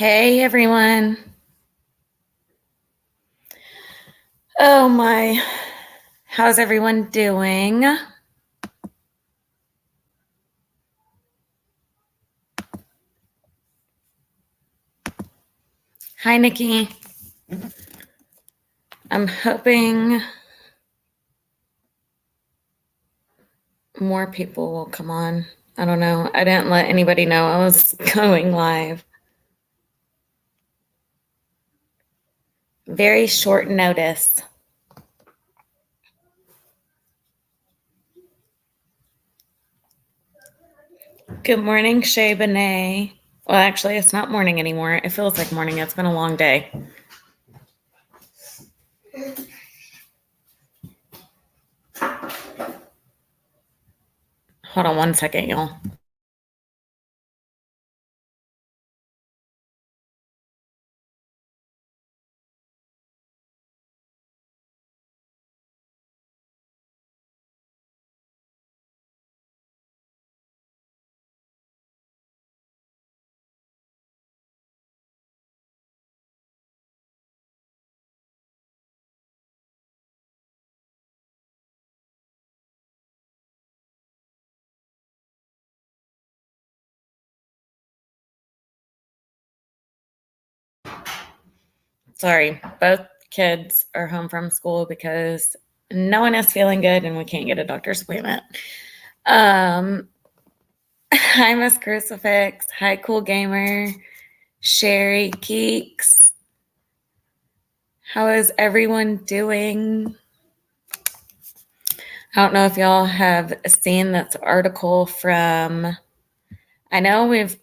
Hey everyone. Oh my. How's everyone doing? Hi Nikki. I'm hoping more people will come on. I don't know. I didn't let anybody know I was going live. Very short notice. Good morning, Shay Benet. Well, actually, it's not morning anymore. It feels like morning. It's been a long day. Hold on one second, y'all. Sorry, both kids are home from school because no one is feeling good and we can't get a doctor's appointment. Hi, Miss Crucifix. Hi, Cool Gamer. Sherry Keeks. How is everyone doing? I don't know if y'all have seen this article from. I know I've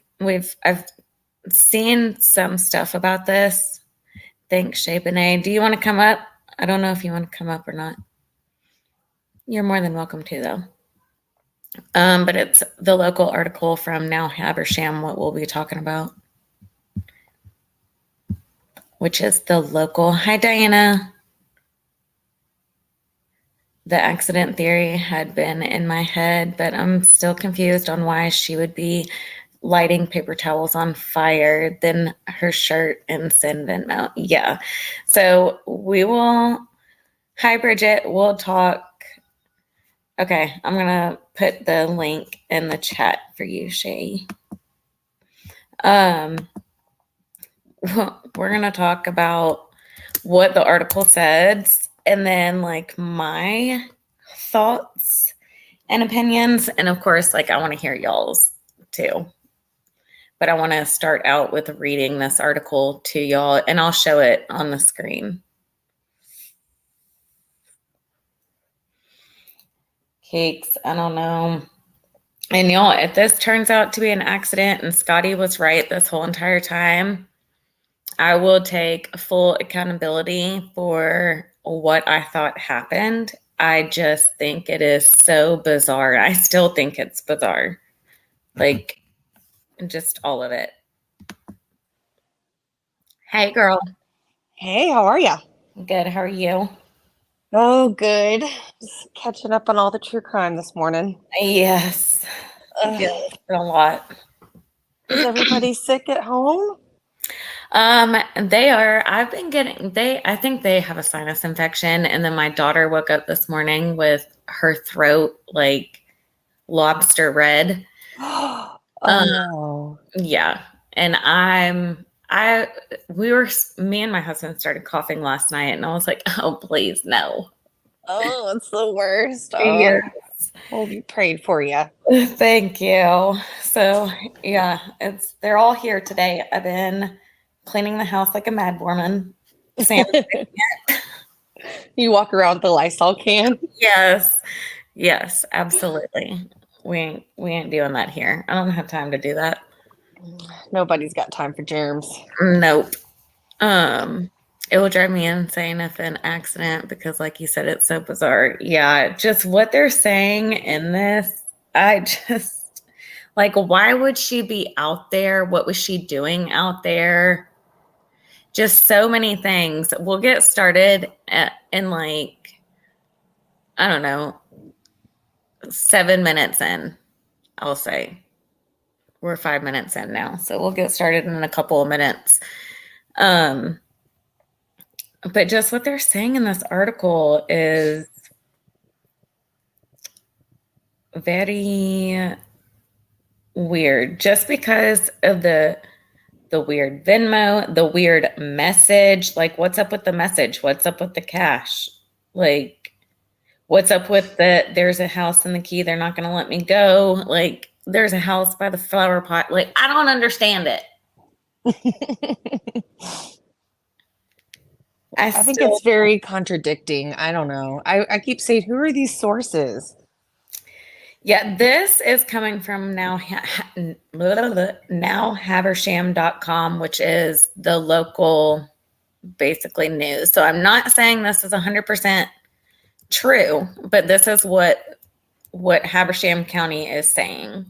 seen some stuff about this. Thanks, Shay Benet. Do you want to come up? I don't know if you want to come up or not. You're more than welcome to, though. But it's the local article from Now Habersham, what we'll be talking about, which is the local. Hi, Diana. The accident theory had been in my head, but I'm still confused on why she would be lighting paper towels on fire, then her shirt and send Venmo. Yeah. So we will. Hi, Bridget. We'll talk. Okay. I'm going to put the link in the chat for you, Shay. We're going to talk about what the article says and then like my thoughts and opinions. And of course, like I want to hear y'all's too. But I want to start out with reading this article to y'all, and I'll show it on the screen. Cakes, I don't know. And y'all, if this turns out to be an accident and Scotty was right this whole entire time, I will take full accountability for what I thought happened. I just think it is so bizarre. I still think it's bizarre. Like, just all of it. Hey, girl. Hey, how are you? Good. How are you? Oh, good. Just catching up on all the true crime this morning. Yes. Ugh. Yeah, it's been a lot. Is everybody sick at home? They are. I've been getting I think they have a sinus infection, and then my daughter woke up this morning with her throat like lobster red. Oh no. Yeah. And me and my husband started coughing last night, and I was like, oh, please, no. Oh, it's the worst. Yeah. We'll be prayed for you. Thank you. So, yeah, they're all here today. I've been cleaning the house like a mad woman. You walk around with the Lysol can. Yes, absolutely. We ain't doing that here. I don't have time to do that. Nobody's got time for germs. Nope. It will drive me insane if an accident, because like you said, it's so bizarre. Yeah, just what they're saying in this, I just like, why would she be out there? What was she doing out there? Just so many things. We'll get started in like, I don't know, 7 minutes in, I'll say. we're 5 minutes in now, so we'll get started in a couple of minutes. But just what they're saying in this article is very weird. Just because of the weird Venmo, the weird message, like what's up with the message? What's up with the cash? Like, what's up with there's a house in the key, they're not going to let me go. Like, there's a house by the flower pot. Like, I don't understand it. I think it's very contradicting. I don't know. I keep saying, who are these sources? Yeah, this is coming from nowhaversham.com, which is the local, basically, news. So I'm not saying this is 100% true, but this is what Habersham County is saying.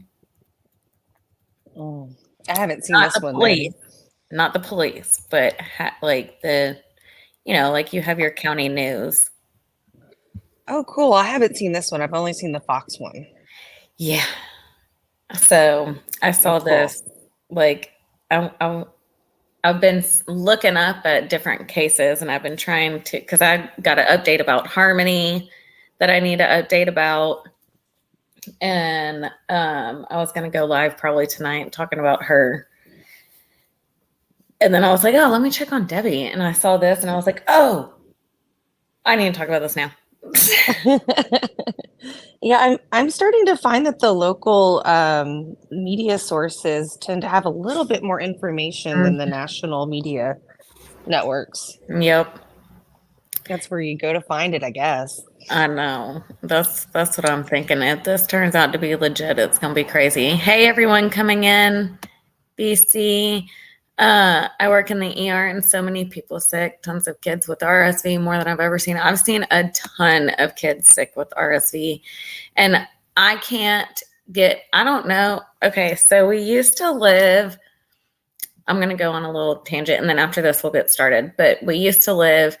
I haven't seen this one. Police, not the police, but like the, like you have your county news. Oh, cool. I haven't seen this one. I've only seen the Fox one. Yeah. So I saw this, like, I've been looking up at different cases, and I've been trying to, because I got an update about Harmony that I need to update about. And I was going to go live probably tonight talking about her. And then I was like, oh, let me check on Debbie. And I saw this and I was like, oh, I need to talk about this now. Yeah, I'm starting to find that the local media sources tend to have a little bit more information than the national media networks. Yep. That's where you go to find it, I guess. I know. That's what I'm thinking. If this turns out to be legit, it's going to be crazy. Hey, everyone coming in, BC. I work in the ER, and so many people sick, tons of kids with RSV, more than I've ever seen. I've seen a ton of kids sick with RSV, and I don't know. Okay, so we used to live, I'm going to go on a little tangent, and then after this we'll get started, but we used to live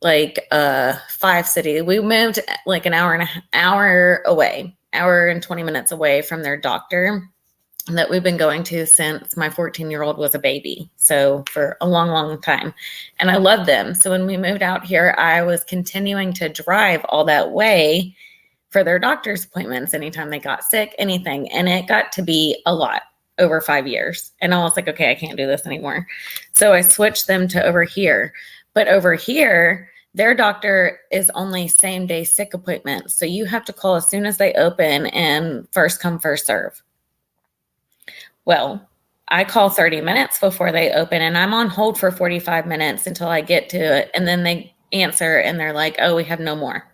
like 5 cities. We moved like an hour and 20 minutes away from their doctor that we've been going to since my 14-year-old was a baby. So for a long, long time. And I love them. So when we moved out here, I was continuing to drive all that way for their doctor's appointments anytime they got sick, anything. And it got to be a lot over 5 years. And I was like, okay, I can't do this anymore. So I switched them to over here. But over here, their doctor is only same day sick appointments. So you have to call as soon as they open and first come, first serve. Well, I call 30 minutes before they open, and I'm on hold for 45 minutes until I get to it. And then they answer and they're like, oh, we have no more.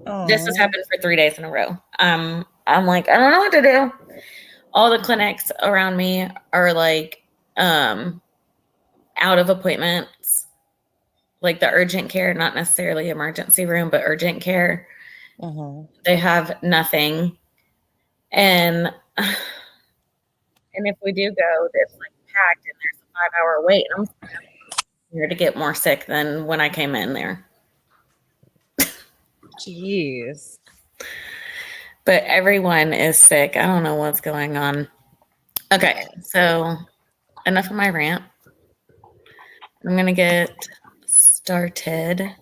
Aww. This has happened for 3 days in a row. I'm like, I don't know what to do. All the clinics around me are like out of appointments, like the urgent care, not necessarily emergency room, but urgent care. They have nothing. And if we do go, it's like packed and there's a 5-hour wait. I'm here to get more sick than when I came in there. Jeez. But everyone is sick. I don't know what's going on. Okay, so enough of my rant. I'm going to get started.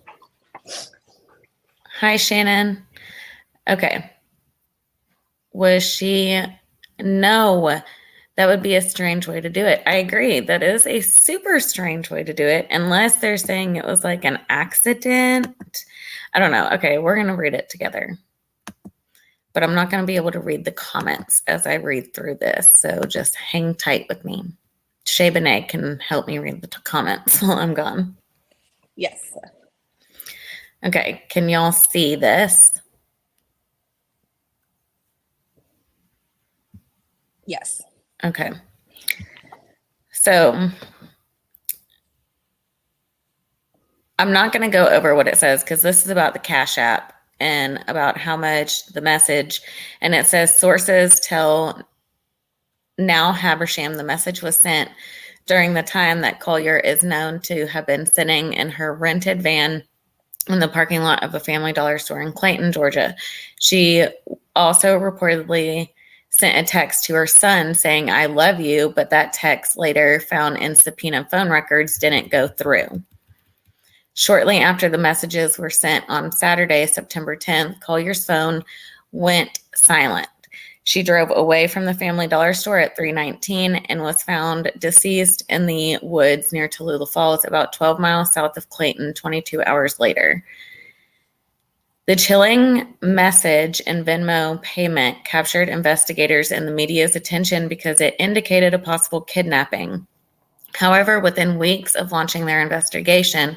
Hi, Shannon. Okay. Was she? No. That would be a strange way to do it. I agree. That is a super strange way to do it, unless they're saying it was like an accident. I don't know. Okay, we're going to read it together. But I'm not going to be able to read the comments as I read through this, so just hang tight with me. Shay Benet can help me read the comments while I'm gone. Yes. Okay, can y'all see this? Yes. Okay. So I'm not going to go over what it says because this is about the Cash App and about how much the message, and it says sources tell Now Habersham the message was sent during the time that Collier is known to have been sitting in her rented van in the parking lot of a Family Dollar store in Clayton, Georgia. She also reportedly sent a text to her son saying, "I love you," but that text later found in subpoena phone records didn't go through. Shortly after the messages were sent on Saturday, September 10th, Collier's phone went silent. She drove away from the Family Dollar store at 3:19 and was found deceased in the woods near Tallulah Falls, about 12 miles south of Clayton, 22 hours later. The chilling message and Venmo payment captured investigators and the media's attention because it indicated a possible kidnapping. However, within weeks of launching their investigation,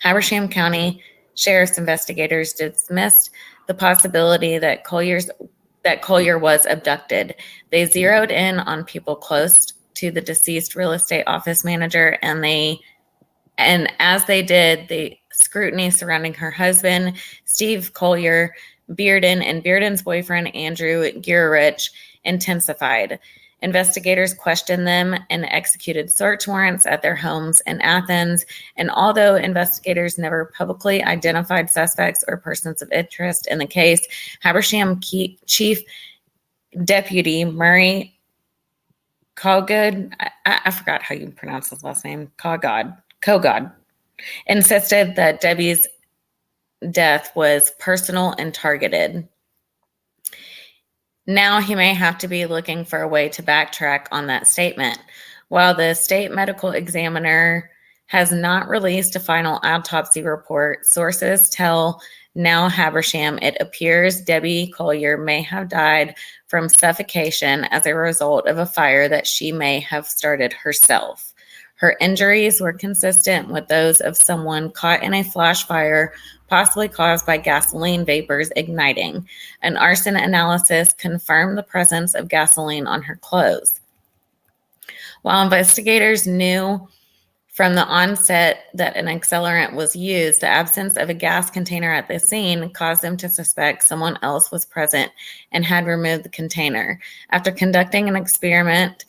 Habersham County Sheriff's investigators dismissed the possibility that Collier was abducted. They zeroed in on people close to the deceased real estate office manager, and as they did, the scrutiny surrounding her husband, Steve Collier, Bearden, and Bearden's boyfriend, Andrew Gurich, intensified. Investigators questioned them and executed search warrants at their homes in Athens. And although investigators never publicly identified suspects or persons of interest in the case, Habersham Chief Deputy Murray Kogod, I forgot how you pronounce his last name, Kogod, insisted that Debbie's death was personal and targeted. Now he may have to be looking for a way to backtrack on that statement. While the state medical examiner has not released a final autopsy report, sources tell Now Habersham it appears Debbie Collier may have died from suffocation as a result of a fire that she may have started herself. Her injuries were consistent with those of someone caught in a flash fire, possibly caused by gasoline vapors igniting. An arson analysis confirmed the presence of gasoline on her clothes. While investigators knew from the onset that an accelerant was used, the absence of a gas container at the scene caused them to suspect someone else was present and had removed the container. After conducting an experiment,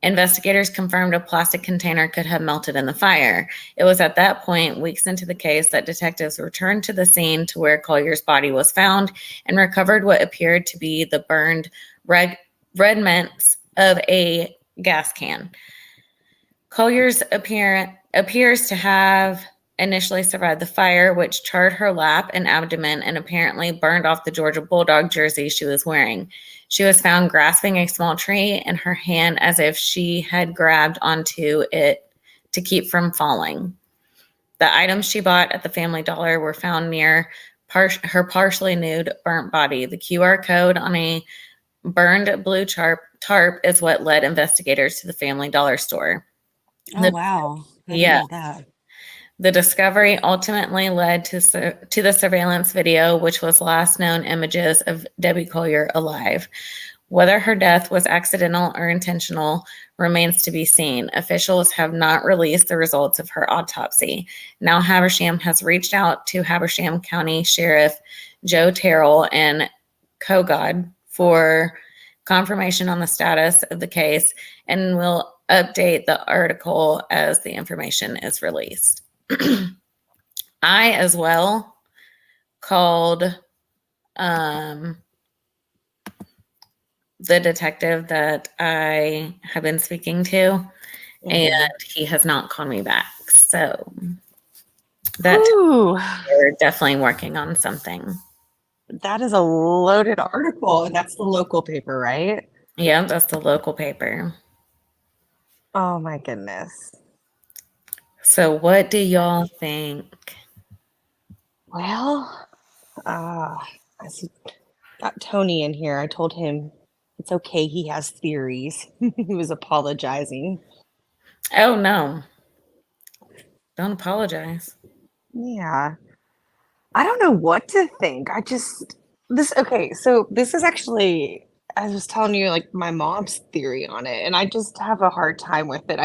investigators confirmed a plastic container could have melted in the fire. It was at that point, weeks into the case, that detectives returned to the scene to where Collier's body was found and recovered what appeared to be the burned remnants of a gas can. Collier's appears to have initially survived the fire, which charred her lap and abdomen and apparently burned off the Georgia Bulldog jersey she was wearing. She was found grasping a small tree in her hand as if she had grabbed onto it to keep from falling. The items she bought at the Family Dollar were found near her partially nude, burnt body. The QR code on a burned blue tarp is what led investigators to the Family Dollar store. Oh, wow. I didn't know that. The discovery ultimately led to the surveillance video, which was last known images of Debbie Collier alive. Whether her death was accidental or intentional remains to be seen. Officials have not released the results of her autopsy. Now Habersham has reached out to Habersham County Sheriff Joe Terrell and Kogod for confirmation on the status of the case and will update the article as the information is released. I as well called the detective that I have been speaking to, and he has not called me back. So they're definitely working on something. That is a loaded article, and that's the local paper, right? Yeah, that's the local paper. Oh my goodness. So what do y'all think? Well, I got Tony in here. I told him it's okay. He has theories. He was apologizing. Oh, no. Don't apologize. Yeah. I don't know what to think. So this is actually, I was telling you, like, my mom's theory on it, and I just have a hard time with it.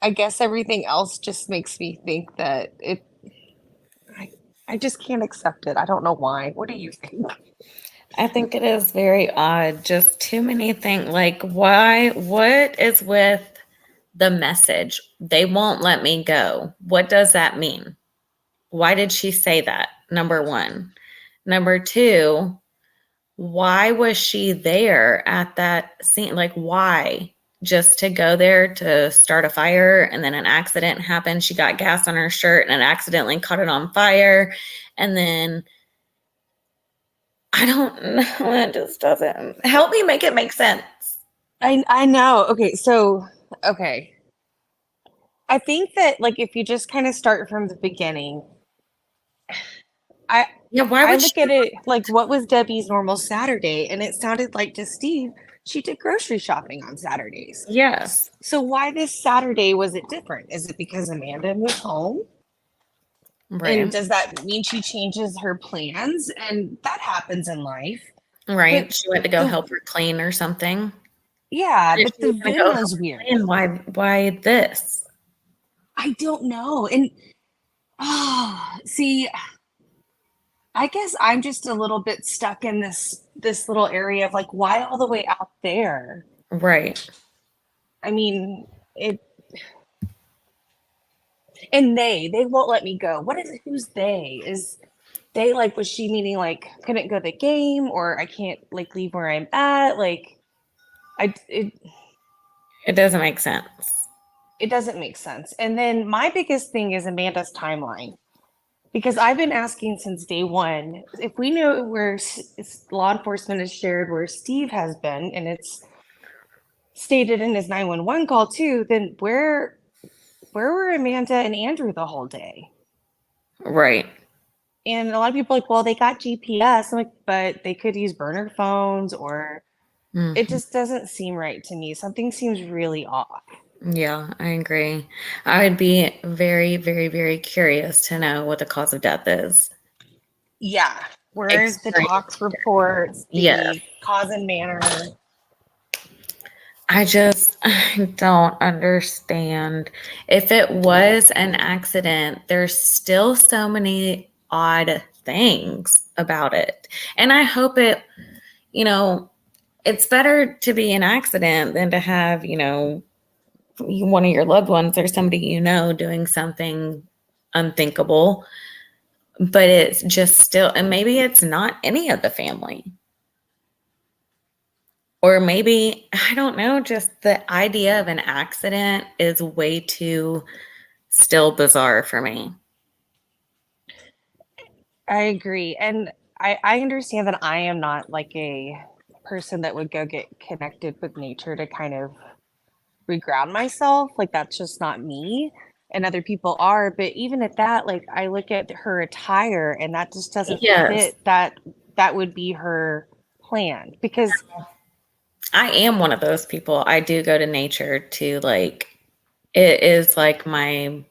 I guess everything else just makes me think that I just can't accept it. I don't know why. What do you think? I think it is very odd. Just too many things. Like, why? What is with the message? They won't let me go. What does that mean? Why did she say that? Number one. Number two, why was she there at that scene? Like, why? Just to go there to start a fire, and then an accident happened. She got gas on her shirt and it accidentally caught it on fire. And then I don't know. It just doesn't help me make it make sense. I know. Okay, so okay. I think that like if you just kind of start from the beginning, I Yeah, why I would she? look at it like what was Debbie's normal Saturday? And it sounded like to Steve, she did grocery shopping on Saturdays. Yes, So why this Saturday was it different? Is it because Amanda was home? And right, does that mean she changes her plans? And that happens in life. But right. She went to go the help her clean or something. yeah, If but she the was gonna go help video's her weird. clean, why this? I don't know. And see, I guess I'm just a little bit stuck in this little area of like, why all the way out there? Right. I mean, it and they won't let me go. What is who's they? Is they like was she meaning like couldn't go to the game or I can't like leave where I'm at? Like I It doesn't make sense. it doesn't make sense. And then my biggest thing is Amanda's timeline. Because I've been asking since day one if we know where law enforcement has shared where Steve has been, and it's stated in his 911 call too, then where were Amanda and Andrew the whole day? Right. And a lot of people are like, well, they got GPS. I'm like, but they could use burner phones, or it Mhm. just doesn't seem right to me. Something seems really off. Yeah, I agree. I would be very, very, very curious to know what the cause of death is. Yeah. Where's the Extreme. tox reports, Yes. the cause and manner? I don't understand. If it was an accident, there's still so many odd things about it. And I hope it, you know, it's better to be an accident than to have, one of your loved ones or somebody doing something unthinkable. But it's just still, and maybe it's not any of the family. Or maybe, I don't know, just the idea of an accident is way too still bizarre for me. I agree. And I understand that I am not like a person that would go get connected with nature to kind of reground myself. Like that's just not me. And other people are. But even at that, like I look at her attire and that just doesn't Yes, fit that would be her plan. Because I am one of those people. I do go to nature to like, it is like my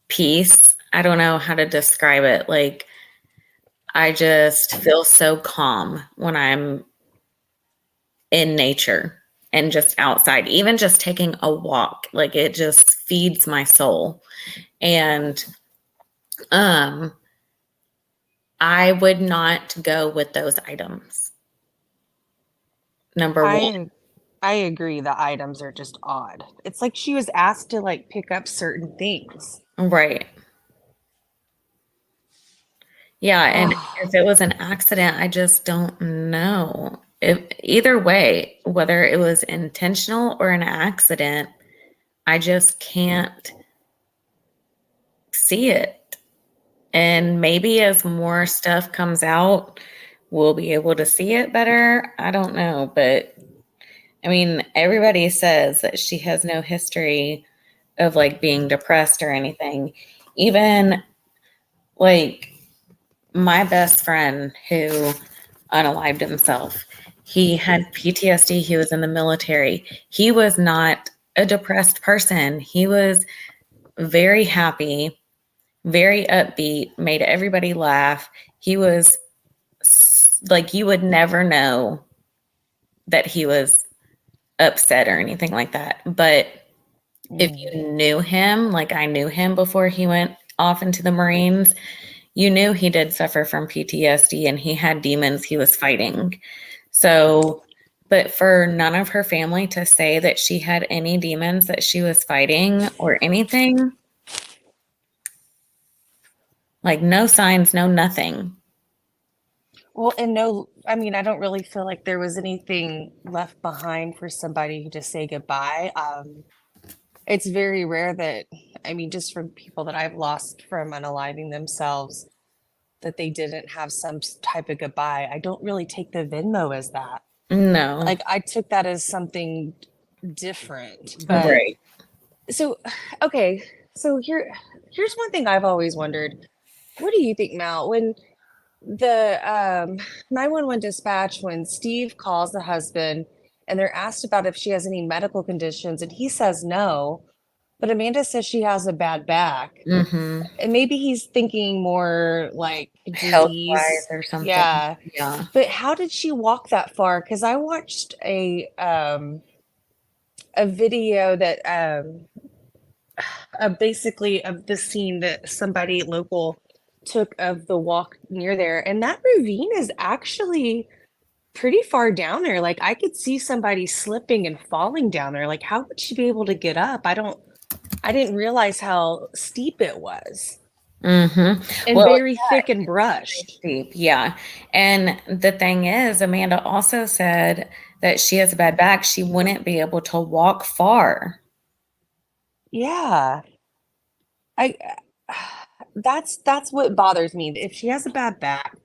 peace. I don't know how to describe it. Like, I just feel so calm when I'm in nature and just outside, even just taking a walk. Like, it just feeds my soul. And um I would not go with those items. Number one. I I agree the items are just odd. It's like she was asked to like pick up certain things. Right. Yeah, and Oh, if it was an accident, I just don't know. If either way, whether it was intentional or an accident, I just can't see it. And maybe as more stuff comes out, we'll be able to see it better. I don't know, but I mean, everybody says that she has no history of like being depressed or anything. Even like my best friend who unalived himself, he had PTSD. He was in the military. He was not a depressed person. He was very happy, very upbeat, made everybody laugh. He was like, you would never know that he was upset or anything like that. But if mm, you knew him, like I knew him before he went off into the Marines, you knew he did suffer from PTSD and he had demons he was fighting. So, but for none of her family to say that she had any demons that she was fighting or anything, like no signs, no nothing. Well, and no, I mean, I don't really feel like there was anything left behind for somebody to say goodbye. It's very rare that, I mean, just from people that I've lost from unaliving themselves, that they didn't have some type of goodbye. I don't really take the Venmo as that. No. Like, I took that as something different. But Right. so, okay, so here's one thing I've always wondered. What do you think, Mal, when the 911 dispatch, when Steve calls the husband and they're asked about if she has any medical conditions, and he says no, but Amanda says she has a bad back. Mm-hmm. And maybe he's thinking more like Health wise disease. or something. Yeah. Yeah. But how did she walk that far? Because I watched a video that basically of the scene that somebody local took of the walk near there, and that ravine is actually pretty far down there. Like I could see somebody slipping and falling down there. Like how would she be able to get up? I didn't realize how steep it was Mm-hmm. and Well, very thick and brushed. deep. Yeah. And the thing is, Amanda also said that she has a bad back. She wouldn't be able to walk far. Yeah. I that's what bothers me. If she has a bad back,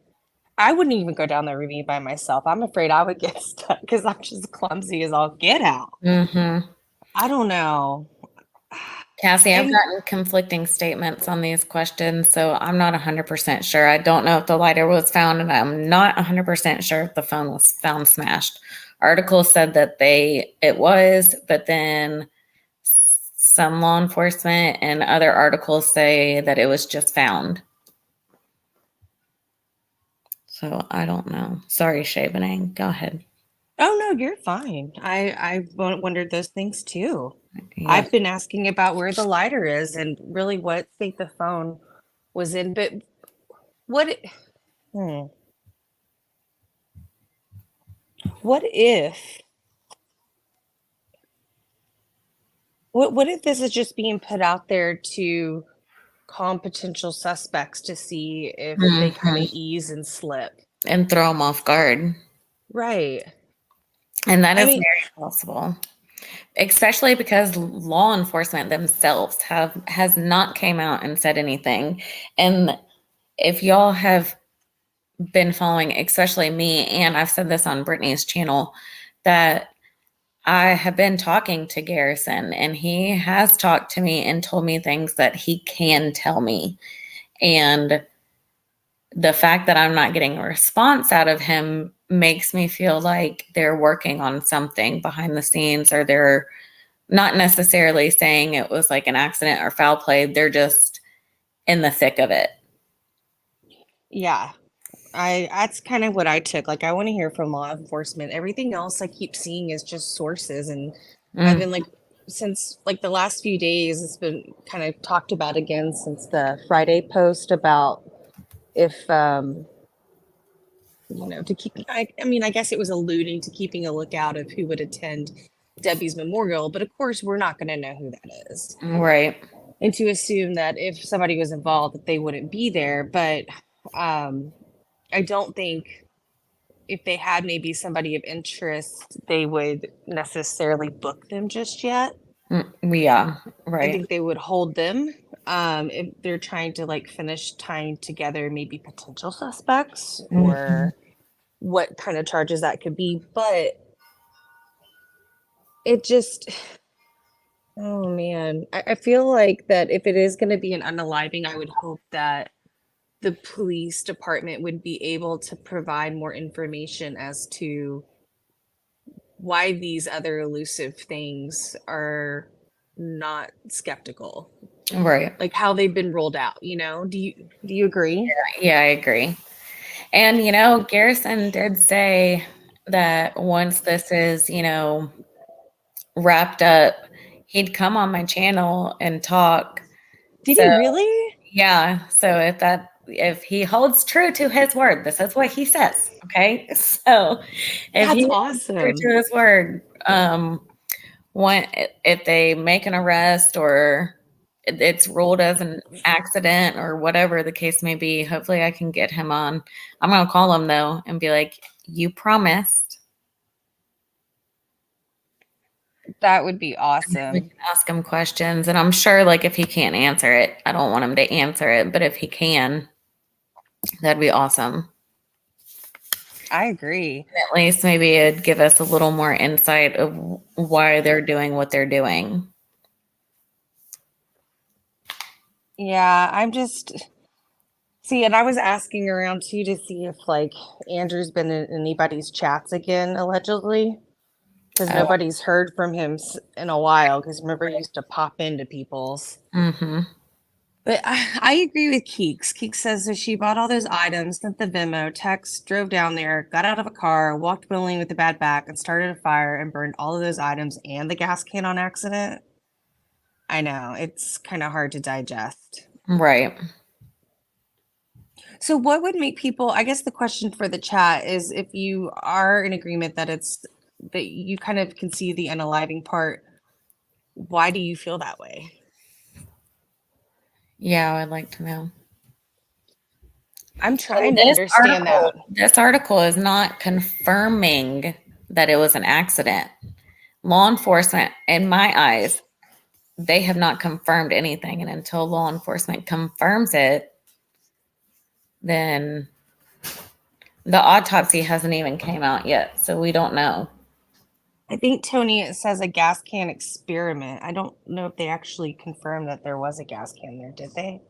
I wouldn't even go down that ravine by myself. I'm afraid I would get stuck because I'm just clumsy as all get out. Mm-hmm. I don't know. Cassie, I've And gotten conflicting statements on these questions, so I'm not 100% sure. I don't know if the lighter was found, and I'm not 100% sure if the phone was found smashed. Articles said that it was, but then some law enforcement and other articles say that it was just found. So I don't know. Sorry, Shabanang. Go ahead. oh no, you're fine. I wondered those things too. Yeah. I've been asking about where the lighter is and really what state the phone was in. But what hmm, what if what if this is just being put out there to calm potential suspects to see if they kind of Hmm. ease and slip? And throw them off guard. Right. And that I is mean, very possible, especially because law enforcement themselves has not came out and said anything. And if y'all have been following, especially me, and I've said this on Brittany's channel, that I have been talking to Garrison and he has talked to me and told me things that he can tell me. And the fact that I'm not getting a response out of him makes me feel like they're working on something behind the scenes, or they're not necessarily saying it was like an accident or foul play. They're just in the thick of it. yeah. I that's kind of what I took. Like I want to hear from law enforcement. Everything else I keep seeing is just sources, and I've Mm, been like since like the last few days it's been kind of talked about again since the Friday post about if to keep I mean I guess it was alluding to keeping a lookout of who would attend Debbie's memorial, but of course we're not going to know who that is. right. And to assume that if somebody was involved that they wouldn't be there, but um I don't think if they had maybe somebody of interest, they would necessarily book them just yet. Yeah, I right. think they would hold them if they're trying to like finish tying together maybe potential suspects Mhm. or what kind of charges that could be. But it just, oh man, I feel like that if it is going to be an unaliving, I would hope that the police department would be able to provide more information as to why these other elusive things are not skeptical, Right. like how they've been rolled out. Do you agree? Yeah, I agree. And, Garrison did say that once this is, wrapped up, he'd come on my channel and talk. Did So, he really? yeah. So if he holds true to his word, this is what he says. Okay. So if That's he holds true awesome. to his word, one, if they make an arrest or it's ruled as an accident or whatever the case may be. Hopefully, I can get him on. I'm gonna call him though and be like, "You promised." That would be We awesome. can ask him questions, and I'm sure, like, if he can't answer it, I don't want him to answer it. But if he can, that'd be awesome. I agree. At least maybe it'd give us a little more insight of why they're doing what they're doing. Yeah, I'm just see, and I was asking around too to see if like Andrew's been in anybody's chats again, allegedly, because Oh, nobody's heard from him in a while. Because remember, he used to pop into people's. mm-hmm. But I agree with Keeks. Keeks says that she bought all those items, sent the Venmo, text, drove down there, got out of a car, walked willingly with a bad back, and started a fire and burned all of those items and the gas can on accident. I know, it's kind of hard to digest. Right. So, what would make people? I guess the question for the chat is if you are in agreement that that you kind of can see the unaliving part, why do you feel that way? Yeah, I'd like to know. I'm And trying to understand that. this article is not confirming that it was an accident. Law enforcement, in my eyes, they have not confirmed anything. And until law enforcement confirms it, then the autopsy hasn't even came out yet. So we don't know. I think Tony, it says a gas can experiment. I don't know if they actually confirmed that there was a gas can there, did they?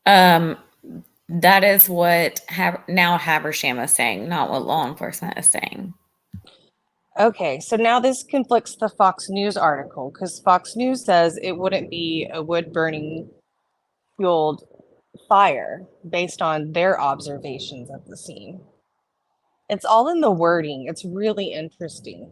Um, that is what now Habersham is saying, not what law enforcement is saying. Okay, so now this conflicts the Fox News article because Fox News says it wouldn't be a wood burning fueled fire based on their observations at the scene. It's all in the wording. It's really interesting.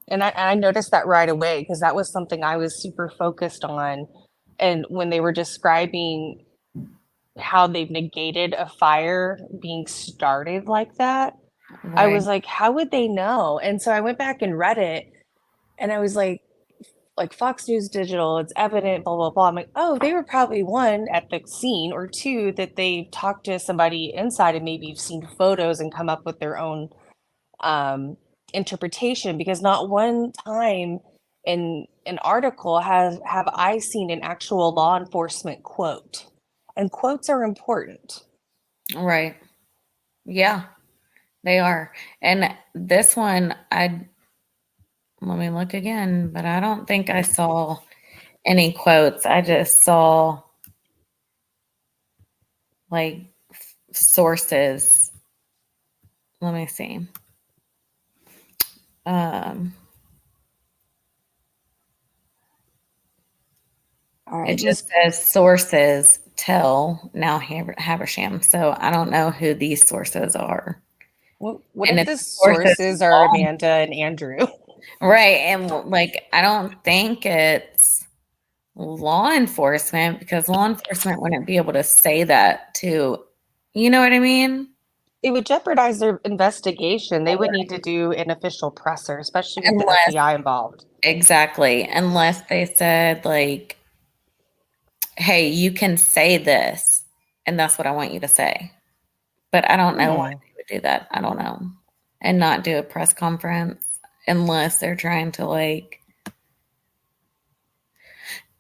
And I noticed that right away because that was something I was super focused on. And when they were describing how they've negated a fire being started like that, I Right. was like, how would they know? And so I went back and read it and I was like Fox News Digital, it's evident, blah, blah, blah. I'm like, oh, they were probably one at the scene, or two, that they talked to somebody inside and maybe you've seen photos and come up with their own um, interpretation, because not one time in an article have I seen an actual law enforcement quote. And quotes are important. Right. Yeah, they are. And this one, let me look again, but I don't think I saw any quotes. I just saw like sources. Let me see. Um, All it right, Miss. just says sources tell now Habersham. So I don't know who these sources are. What And if if the the sources sources are Amanda and Andrew? right, and like I don't think it's law enforcement because law enforcement wouldn't be able to say that to, you know what I mean? It would jeopardize their investigation. They would need to do an official presser, especially with the Unless FBI involved. exactly, unless they said like, "Hey, you can say this, and that's what I want you to say." But I don't know why Hmm. they would do that. I don't know, and not do a press conference unless they're trying to like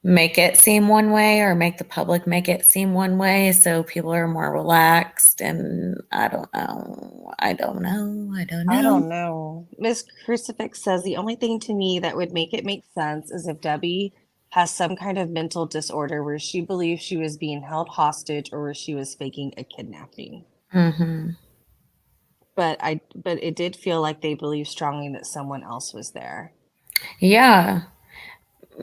make it seem one way or make the public make it seem one way so people are more relaxed and I don't know. I don't know. I don't I know. don't know. Miss Crucifix says the only thing to me that would make it make sense is if Debbie has some kind of mental disorder where she believes she was being held hostage or where she was faking a kidnapping. Mhm. But it did feel like they believed strongly that someone else was there. Yeah.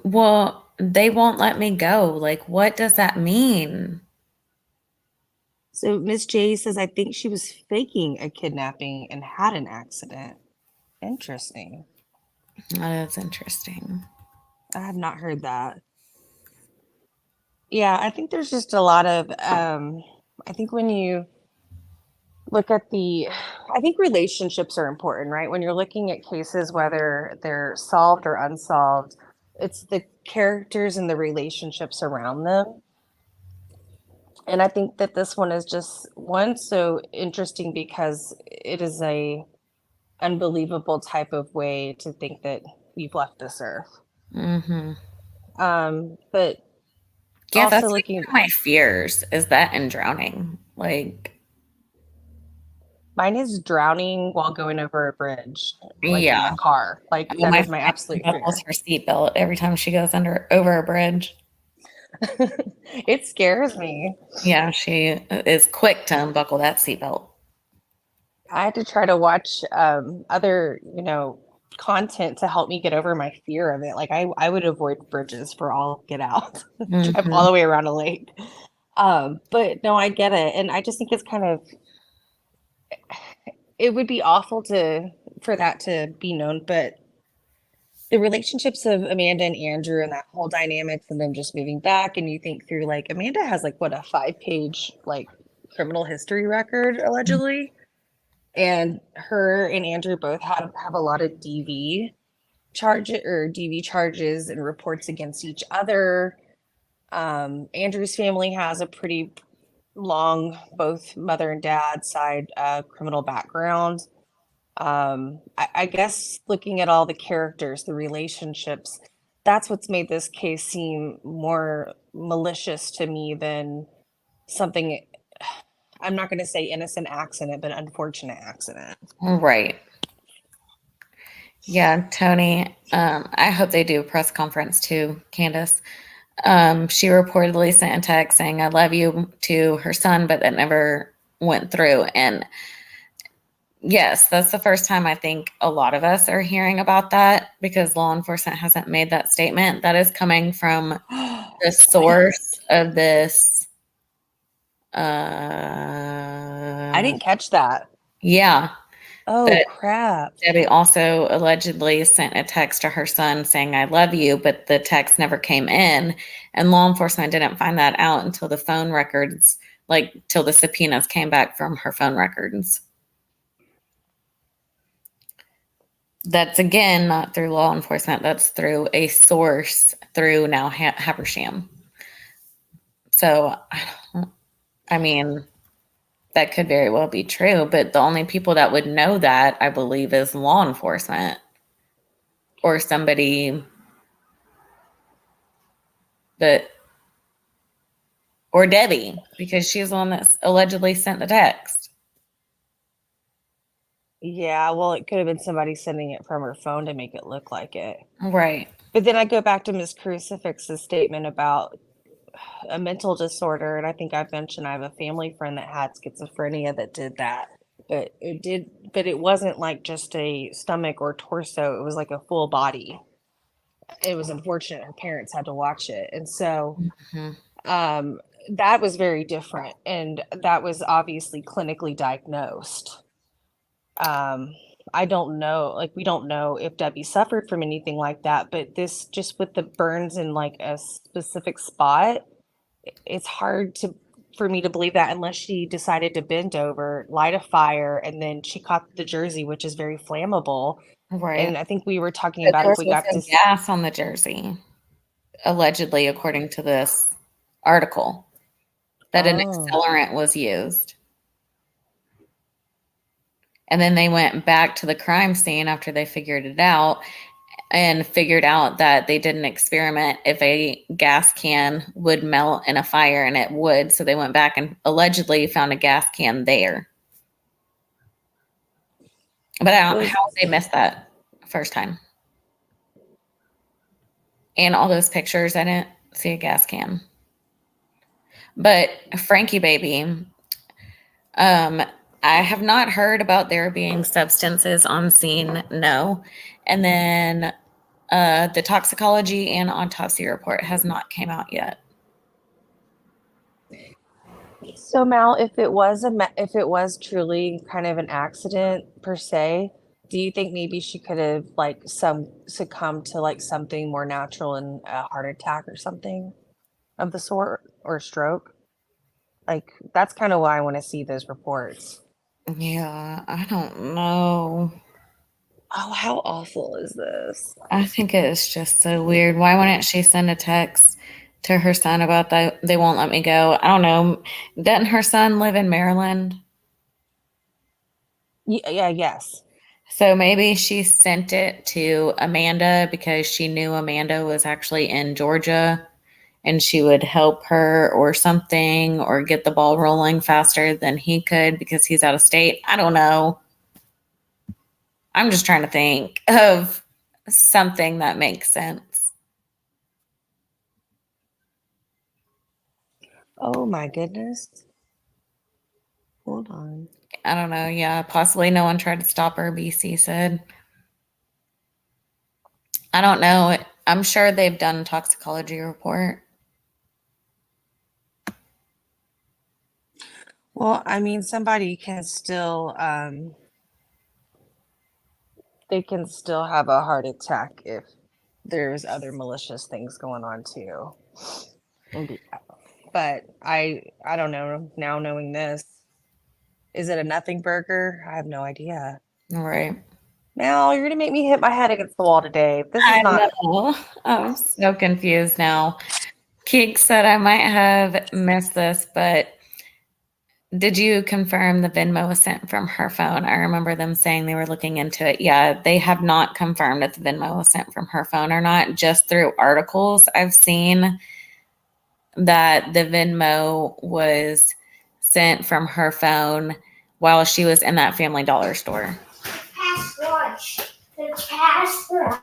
Well, they won't let me go. Like what does that mean? So Miss J says I think she was faking a kidnapping and had an accident. Interesting. That is interesting. I have not heard that. Yeah, I think there's just a lot of I think look at the, I think relationships are important, right? When you're looking at cases, whether they're solved or unsolved, it's the characters and the relationships around them. And I think that this one is just one so interesting because it is a unbelievable type of way to think that we've left this earth. Mm-hmm. But Yeah, also that's like one looking, of my fears is that and drowning. Like, mine is drowning while going over a bridge, like in my yeah. car. Like Well, that my is my friend absolute buckles fear. her seatbelt every time she goes under over a bridge. It scares me. Yeah, she is quick to unbuckle that seatbelt. I had to try to watch other, content to help me get over my fear of it. Like I would avoid bridges for all get out, drive all Mm-hmm. the way around a lake. But no, I get it. And I just think it's kind of, it would be awful to, for that to be known, but the relationships of Amanda and Andrew and that whole dynamics and them just moving back, and you think through like Amanda has like what, a 5-page like criminal history record allegedly, and her and Andrew both have a lot of DV charges and reports against each other. Andrew's family has a pretty long, both mother and dad side criminal background. I guess looking at all the characters, the relationships, that's what's made this case seem more malicious to me than something, I'm not going to say innocent accident, but unfortunate accident. Right. Yeah, Tony. I hope they do a press conference too, Candace. She reportedly sent a text saying "I love you" to her son, but that never went through. And yes, that's the first time I think a lot of us are hearing about that because law enforcement hasn't made that statement. That is coming from the source of this. I Uh, didn't catch that. yeah, Oh, but crap. Debbie also allegedly sent a text to her son saying, "I love you," but the text never came in. And law enforcement didn't find that out until the phone records, like, till the subpoenas came back from her phone records. That's again not through law enforcement, that's through a source through now Habersham. So, I mean, that could very well be true, but the only people that would know that, I believe, is law enforcement or somebody that, or Debbie, because she's the one that allegedly sent the text. Yeah, well, it could have been somebody sending it from her phone to make it look like it. Right. But then I go back to Miss Crucifix's statement about a mental disorder, and I think I've mentioned I have a family friend that had schizophrenia that did that. But it wasn't like just a stomach or torso, it was like a full body. It was unfortunate her parents had to watch it. And so Mhm. um that was very different, and that was obviously clinically diagnosed. um I don't know, like we don't know if Debbie suffered from anything like that, but this just with the burns in like a specific spot, it's hard to for me to believe that unless she decided to bend over, light a fire, and then she caught the jersey, which is very flammable. Right. And I think we were talking But about there if was we got also to, gas on the jersey, allegedly, according to this article, that an oh, accelerant was used. And then they went back to the crime scene after they figured it out and figured out that they did an experiment if a gas can would melt in a fire, and it would. So they went back and allegedly found a gas can there. But I don't, was, how would they miss that first time? And all those pictures, I didn't see a gas can. But Frankie baby, um, I have not heard about there being substances on scene. No. And then the toxicology and autopsy report has not came out yet. so Mal, if it was if it was truly kind of an accident per se, do you think maybe she could have like some succumbed to like something more natural and a heart attack or something of the sort, or stroke? Like that's kind of why I want to see those reports. Yeah, I don't know. Oh, how awful is this? I think it is just so weird. Why wouldn't she send a text to her son about that? They won't let me go. I don't know. Doesn't her son live in Maryland? Yeah, yes. So maybe she sent it to Amanda because she knew Amanda was actually in Georgia and she would help her or something or get the ball rolling faster than he could because he's out of state. I don't know. I'm just trying to think of something that makes sense. Oh my goodness. Hold on. I don't know. Yeah, possibly no one tried to stop her, BC said. I don't know. I'm sure they've done a toxicology report. Well, I mean, somebody can still they can still have a heart attack if there's other malicious things going on too. But I don't know now knowing this. Is it a nothing burger? I have no idea. Right. Now you're gonna make me hit my head against the wall today. This is I not. know. I'm so confused now. Keek said I might have missed this, but did you confirm the Venmo was sent from her phone? I remember them saying they were looking into it. Yeah, they have not confirmed if the Venmo was sent from her phone or not. Just through articles I've seen that the Venmo was sent from her phone while she was in that Family Dollar store. Past lunch. The past lunch.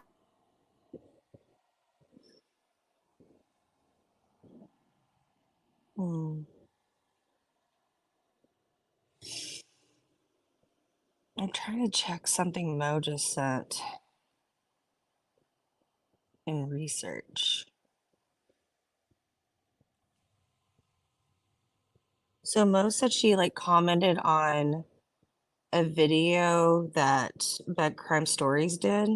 Hmm. I'm trying to check something Mo just sent in research. So Mo said she like commented on a video that Bed Crime Stories did,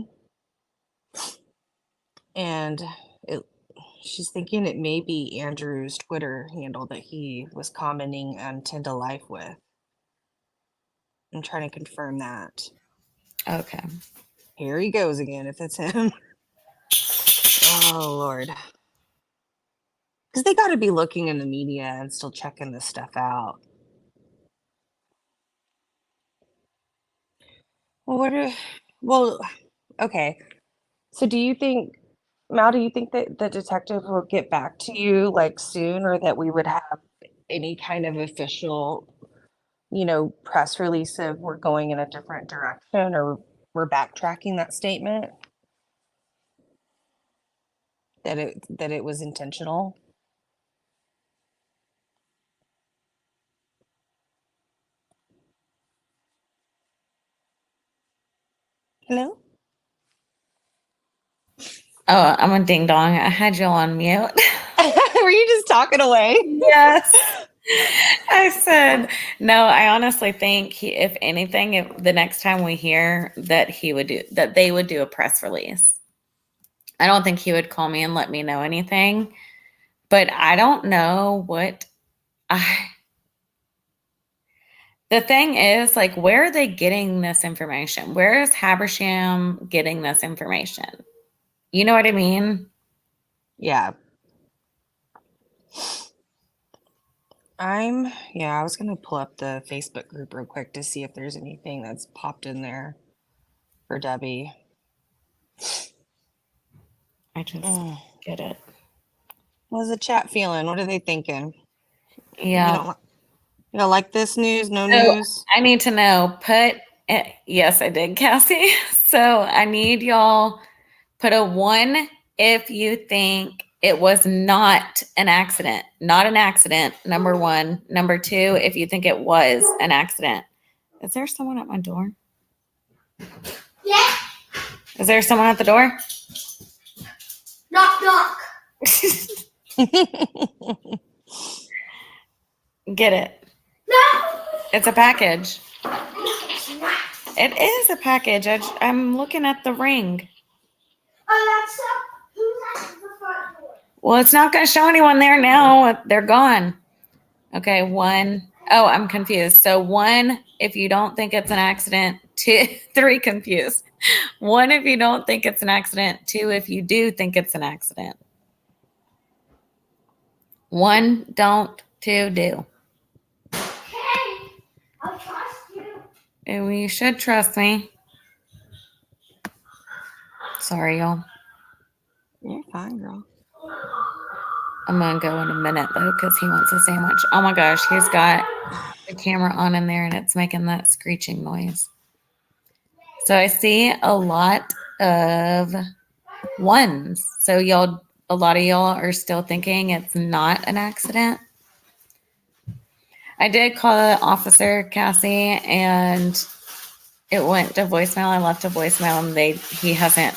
and it, she's thinking it may be Andrew's Twitter handle that he was commenting on Tend to Life with. I'm trying to confirm that. Okay. Here he goes again, if it's him. Oh, Lord. Because they got to be looking in the media and still checking this stuff out. Well, well, okay. So do you think, Mal, do you think that the detective will get back to you like soon, or that we would have any kind of official, press release of we're going in a different direction, or we're backtracking that statement that it was intentional? Hello? Oh, I'm a ding dong. I had you on mute. Were you just talking away? Yes. I said, no, I honestly think if anything, if the next time we hear that they would do a press release. I don't think he would call me and let me know anything, but I don't know what I, the thing is, like, where are they getting this information? Where is Habersham getting this information? You know what I mean? Yeah. I was gonna pull up the Facebook group real quick to see if there's anything that's popped in there for Debbie. I just get it. How's the chat feeling? What are they thinking? You Yeah. don't like this news? No So news? I need to know, yes, I did, Cassie. So I need y'all put a 1 if you think it was not an accident. Not an accident, number 1. Number 2, if you think it was an accident. Is there someone at my door? Yeah. Is there someone at the door? Knock, knock. Get it. No. It's a package. It is a package. I'm looking at the ring. Alexa, who's at the front door? Well, it's not going to show anyone there now. They're gone. Okay, 1. Oh, I'm confused. So 1, if you don't think it's an accident. 2, 3, confused. 1, if you don't think it's an accident. 2, if you do think it's an accident. 1, don't. 2, do. Okay. I'll trust you. And you should trust me. Sorry, y'all. You're fine, girl. I'm gonna go in a minute though because he wants a sandwich. Oh my gosh, he's got the camera on in there and it's making that screeching noise. So I see a lot of 1s. So a lot of y'all are still thinking it's not an accident. I did call the officer, Cassie, and it went to voicemail. I left a voicemail and he hasn't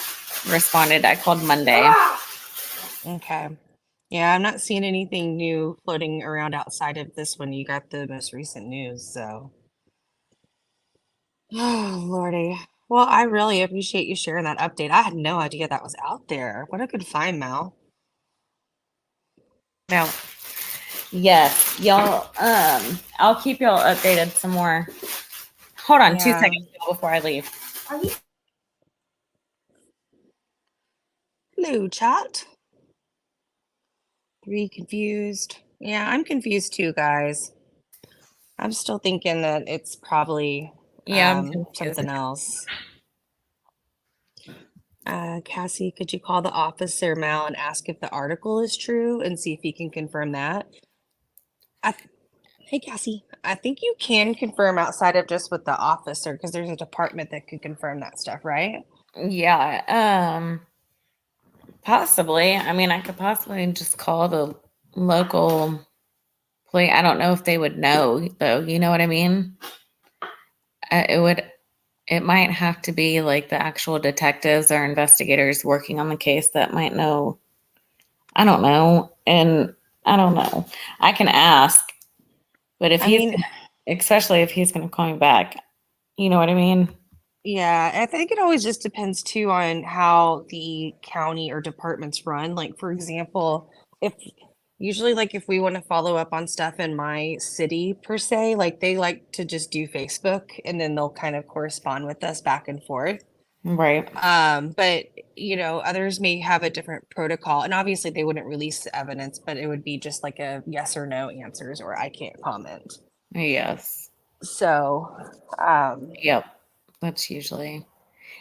responded. I called Monday. Okay. Yeah, I'm not seeing anything new floating around outside of this one. You got the most recent news, so. Oh, Lordy. Well, I really appreciate you sharing that update. I had no idea that was out there. What a good find, Mal. Now, yes, y'all. I'll keep y'all updated some more. Hold on 2 Yeah. seconds before I leave. Are you? Hello, chat. 3 confused. Yeah, I'm confused too, guys. I'm still thinking that it's probably Yeah, I'm confused. something else. Cassie, could you call the officer, Mal, and ask if the article is true and see if he can confirm that? Hey, Cassie, I think you can confirm outside of just with the officer because there's a department that could confirm that stuff, right? Yeah, possibly. I mean, I could possibly just call the local police. I don't know if they would know though. You know what I mean? It might have to be like the actual detectives or investigators working on the case that might know. I don't know. And I don't know. I can ask, but especially if he's going to call me back, you know what I mean? Yeah, I think it always just depends too on how the county or departments run. Like, for example, if usually like if we want to follow up on stuff in my city per se, like they like to just do Facebook and then they'll kind of correspond with us back and forth. Right. But others may have a different protocol, and obviously they wouldn't release the evidence, but it would be just like a yes or no answers or I can't comment. Yes. So, Yep. That's usually.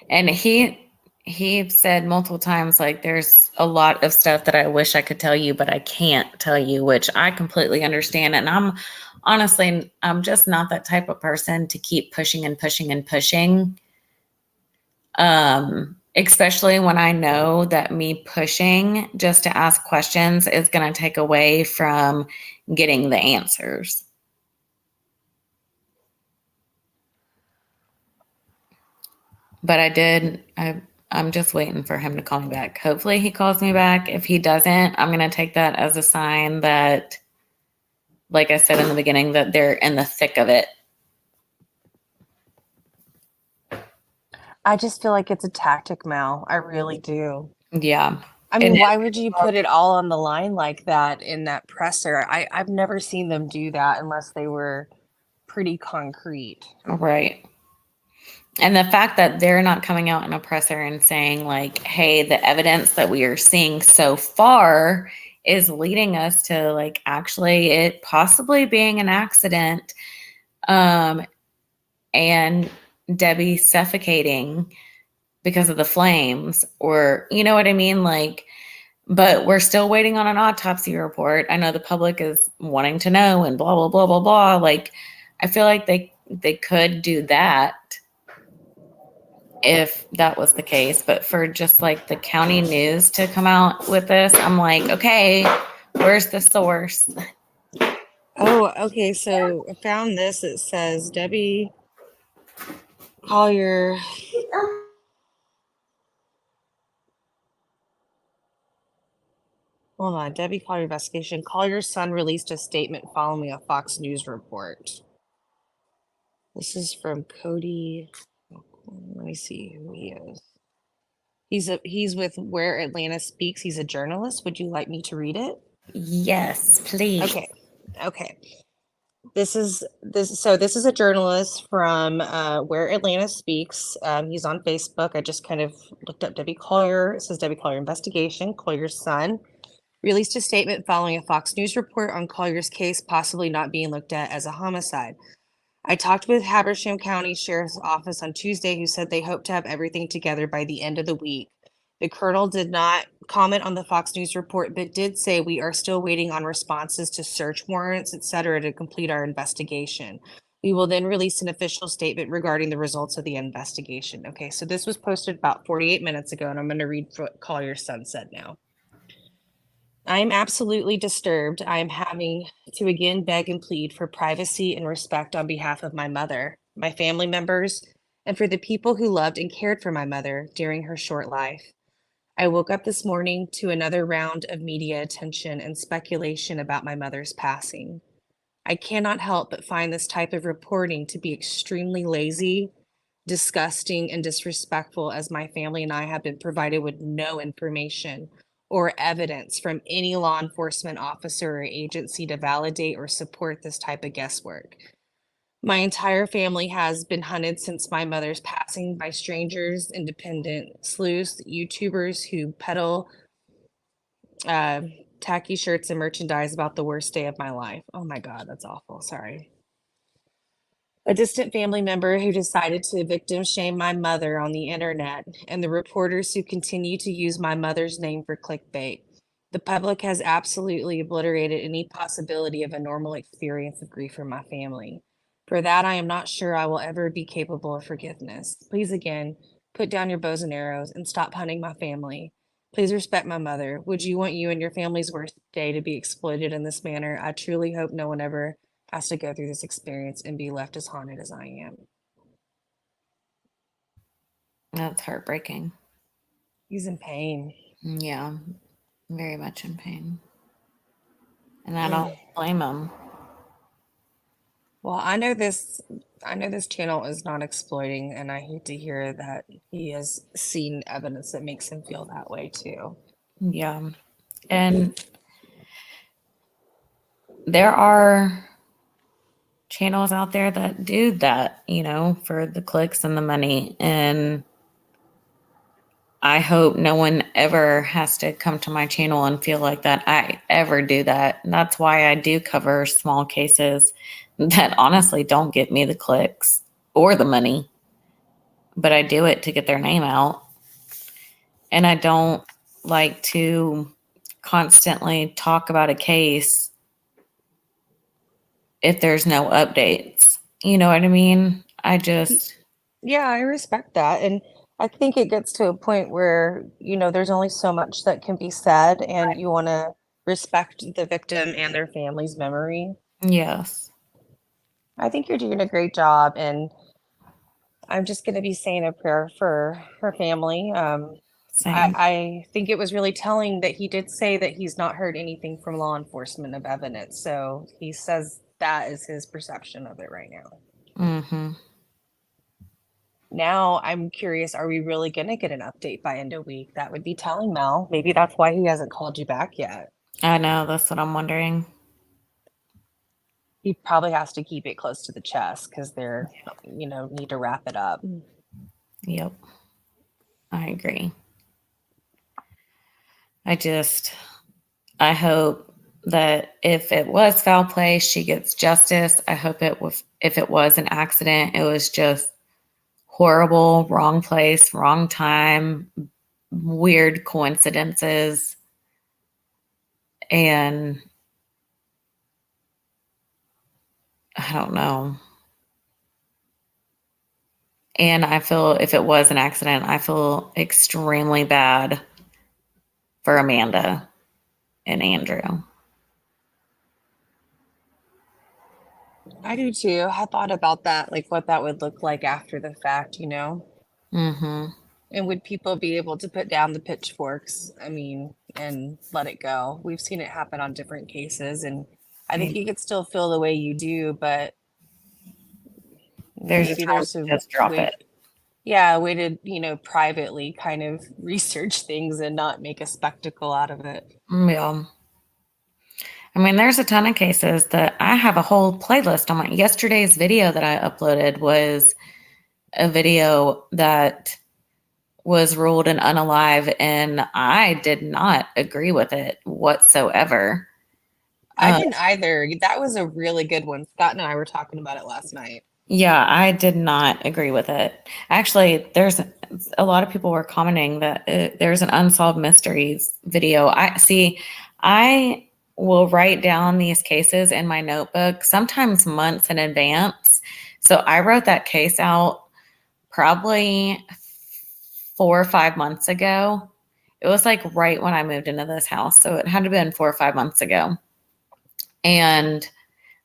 And he said multiple times like there's a lot of stuff that I wish I could tell you but I can't tell you, which I completely understand. And I'm just not that type of person to keep pushing and pushing and pushing. Especially when I know that me pushing just to ask questions is going to take away from getting the answers. But I'm just waiting for him to call me back. Hopefully he calls me back. If he doesn't, I'm going to take that as a sign that, like I said in the beginning, that they're in the thick of it. I just feel like it's a tactic, Mal. I really do. Yeah. I mean, why would you put it all on the line like that in that presser? I've never seen them do that unless they were pretty concrete. Right. And the fact that they're not coming out in a presser and saying like, hey, the evidence that we are seeing so far is leading us to like actually it possibly being an accident, and Debbie suffocating because of the flames, or you know what I mean? Like, but we're still waiting on an autopsy report. I know the public is wanting to know and blah, blah, blah, blah, blah. Like, I feel like they could do that if that was the case. But for just like the county news to come out with this, I'm like, okay, where's the source? Oh, okay. So I found this. It says Debbie Collier. Hold on. Debbie Collier investigation. Collier's son released a statement following a Fox News report. This is from Cody. Let me see who he is. He's with Where Atlanta Speaks. He's a journalist. Would you like me to read it? Yes, please. Okay. This is a journalist from Where Atlanta Speaks. He's on Facebook. I just kind of looked up Debbie Collier. It says Debbie Collier investigation. Collier's son released a statement following a Fox News report on Collier's case possibly not being looked at as a homicide. I talked with Habersham County Sheriff's Office on Tuesday, who said they hope to have everything together by the end of the week. The colonel did not comment on the Fox News report, but did say we are still waiting on responses to search warrants, etc., to complete our investigation. We will then release an official statement regarding the results of the investigation. Okay, so this was posted about 48 minutes ago, and I'm going to read what Collier's son said now. I am absolutely disturbed. I am having to again beg and plead for privacy and respect on behalf of my mother, my family members, and for the people who loved and cared for my mother during her short life. I woke up this morning to another round of media attention and speculation about my mother's passing. I cannot help but find this type of reporting to be extremely lazy, disgusting, and disrespectful, as my family and I have been provided with no information or evidence from any law enforcement officer or agency to validate or support this type of guesswork. My entire family has been hunted since my mother's passing by strangers, independent sleuths, YouTubers who peddle tacky shirts and merchandise about the worst day of my life. Oh my God, that's awful. Sorry. A distant family member who decided to victim shame my mother on the internet, and the reporters who continue to use my mother's name for clickbait. The public has absolutely obliterated any possibility of a normal experience of grief for my family. For that, I am not sure I will ever be capable of forgiveness. Please again, put down your bows and arrows and stop hunting my family. Please respect my mother. Would you want you and your family's worst day to be exploited in this manner? I truly hope no one ever has to go through this experience and be left as haunted as I am. That's heartbreaking. He's in pain. Yeah, very much in pain. And I don't blame him. Well, I know this channel is not exploiting, and I hate to hear that he has seen evidence that makes him feel that way too. Yeah. And there are channels out there that do that, for the clicks and the money. And I hope no one ever has to come to my channel and feel like that I ever do that. And that's why I do cover small cases that honestly don't get me the clicks or the money, but I do it to get their name out. And I don't like to constantly talk about a case if there's no updates. You know what I mean? Yeah, I respect that. And I think it gets to a point where, there's only so much that can be said, and you want to respect the victim and their family's memory. Yes. I think you're doing a great job, and I'm just going to be saying a prayer for her family. Same. I think it was really telling that he did say that he's not heard anything from law enforcement of evidence. So he says that is his perception of it right now. Mm-hmm. Now I'm curious, are we really going to get an update by end of week? That would be telling, Mel. Maybe that's why he hasn't called you back yet. I know, that's what I'm wondering. He probably has to keep it close to the chest because they're, need to wrap it up. Yep. I agree. I hope that if it was foul play, she gets justice. I hope if it was an accident, it was just horrible, wrong place, wrong time, weird coincidences. And I don't know. And I feel if it was an accident, I feel extremely bad for Amanda and Andrew. I do too. I thought about that, like what that would look like after the fact, Mm-hmm. And would people be able to put down the pitchforks, and let it go? We've seen it happen on different cases, and I think you could still feel the way you do, but There's maybe a time to just drop it. Yeah, a way to, privately kind of research things and not make a spectacle out of it. Yeah. I mean, there's a ton of cases that I have a whole playlist on my yesterday's video that I uploaded was a video that was ruled an unalive, and I did not agree with it whatsoever. I didn't either. That was a really good one. Scott and I were talking about it last night. Yeah, I did not agree with it. Actually, there's a lot of people were commenting that there's an unsolved mysteries video. I will write down these cases in my notebook, sometimes months in advance. So I wrote that case out probably 4 or 5 months ago. It was like right when I moved into this house. So it had to have been 4 or 5 months ago. And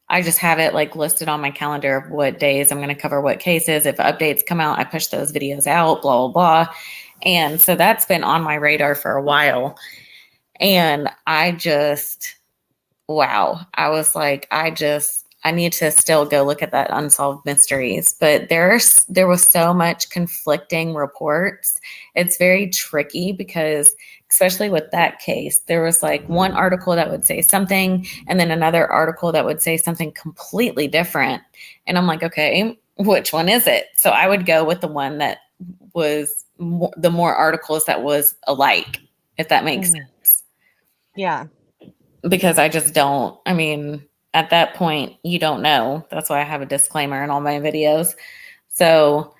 I just have it like listed on my calendar of what days I'm going to cover what cases. If updates come out, I push those videos out, blah, blah, blah. And so that's been on my radar for a while. And I just, wow. I was like, I need to still go look at that unsolved mysteries. But there was so much conflicting reports. It's very tricky because especially with that case, there was like one article that would say something and then another article that would say something completely different. And I'm like, okay, which one is it? So I would go with the one that was the more articles that was alike, if that makes sense. Yeah. Because I just don't, I mean, at that point, you don't know. That's why I have a disclaimer in all my videos. So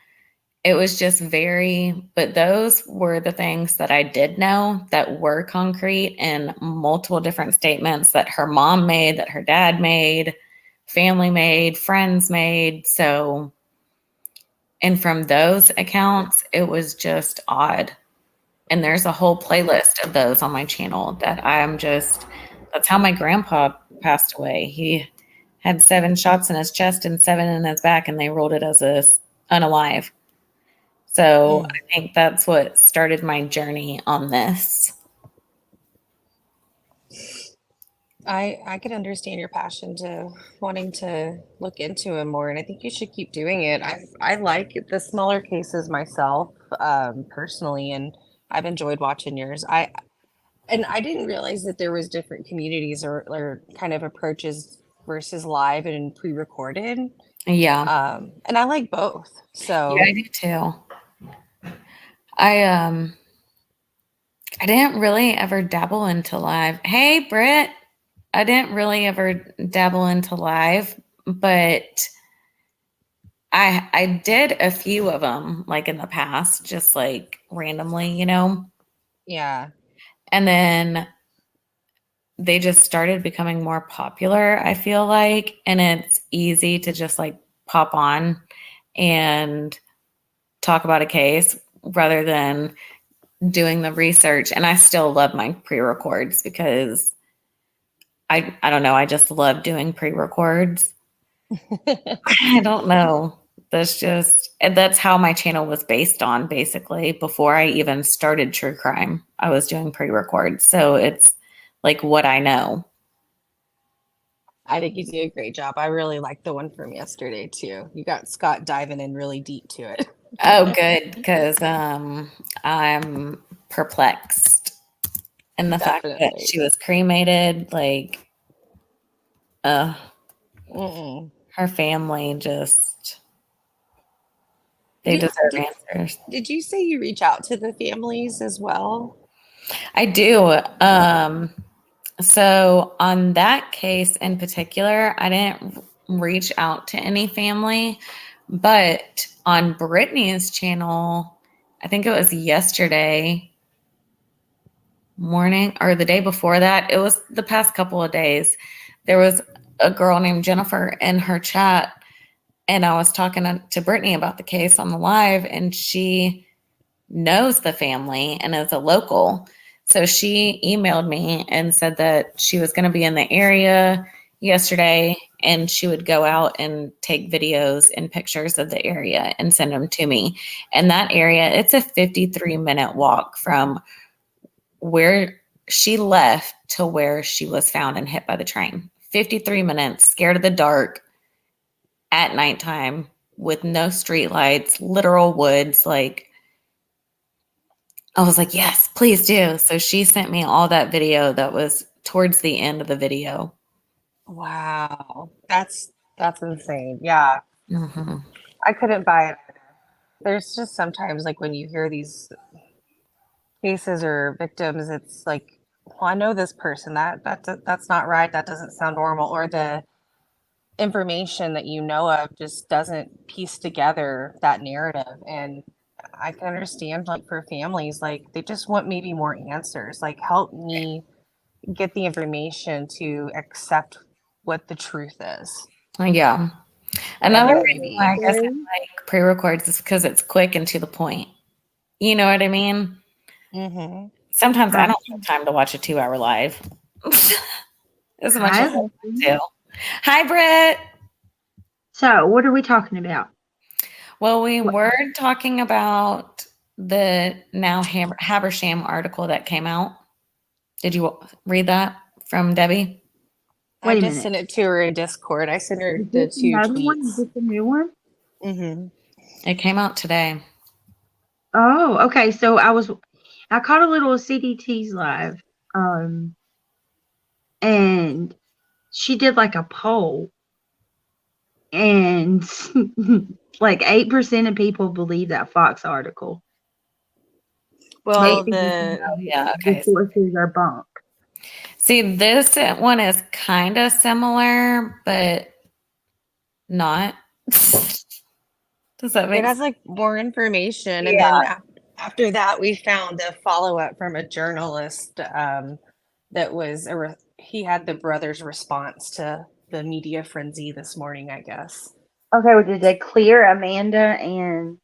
it was just but those were the things that I did know that were concrete and multiple different statements that her mom made, that her dad made, family made, friends made. So, and from those accounts, it was just odd. And there's a whole playlist of those on my channel that's how my grandpa passed away. He had 7 shots in his chest and 7 in his back, and they ruled it as unalive. So I think that's what started my journey on this. I could understand your passion to wanting to look into it more, and I think you should keep doing it. I like the smaller cases myself, personally, and I've enjoyed watching yours. I didn't realize that there was different communities or kind of approaches versus live and pre-recorded. Yeah. And I like both. So Yeah, I do too. I didn't really ever dabble into live. Hey, Britt. I didn't really ever dabble into live, but I did a few of them like in the past, just like randomly, you know? yeah. And then they just started becoming more popular, I feel like, and it's easy to just like pop on and talk about a case rather than doing the research. And I still love my pre-records because I don't know, I just love doing pre-records. I don't know. That's how my channel was based on, basically. Before I even started true crime, I was doing pre-records. So it's like what I know. I think you do a great job. I really liked the one from yesterday too. You got Scott diving in really deep to it. Oh, good, because I'm perplexed. And the fact that Definitely. she was cremated, like, her family just, they deserve answers. Did you say you reach out to the families as well? I do. So on that case in particular, I didn't reach out to any family, but on Brittany's channel, I think it was yesterday morning or the day before that, it was the past couple of days, there was a girl named Jennifer in her chat, and I was talking to Brittany about the case on the live, and she knows the family and is a local. So she emailed me and said that she was going to be in the area yesterday and she would go out and take videos and pictures of the area and send them to me. And that area, it's a 53-minute walk from where she left to where she was found and hit by the train. 53 minutes, scared of the dark, at nighttime, with no street lights, literal woods. Like, I was like, yes, please do. So she sent me all that video that was towards the end of the video. Wow. That's insane. Yeah. Hmm. I couldn't buy it. There's just sometimes like when you hear these cases or victims, it's like, well, I know this person. That's not right. That doesn't sound normal. Or the information that you know of just doesn't piece together that narrative. And I can understand like for families, like they just want maybe more answers. Like help me get the information to accept what the truth is. Yeah. Whatever Another that may reason be. why I guess I like pre-records is because it's quick and to the point. You know what I mean? Mm-hmm. Sometimes I Hi, don't have time to watch a 2 hour live as much hi, as I want Leslie. to. Hi, Britt. So, what are we talking about? Well, we What, were talking about the now Habersham article that came out. Did you read that from Debbie? I wait a just minute. sent it to her in Discord. I sent her Is the this 2 another one? Is tweets. this a new one? Mm-hmm. It came out today. Oh, okay. So I caught a little of CDT's live, um, and she did like a poll, and like 8% of people believe that Fox article. Well, 8% Oh, of yeah. the Okay. sources are bunk. See, this one is kind of similar, but not. Does that it make has sense? like more information, and then Yeah. after that, we found a follow up from a journalist that was he had the brother's response to the media frenzy this morning, I guess. Okay, well, did they clear Amanda and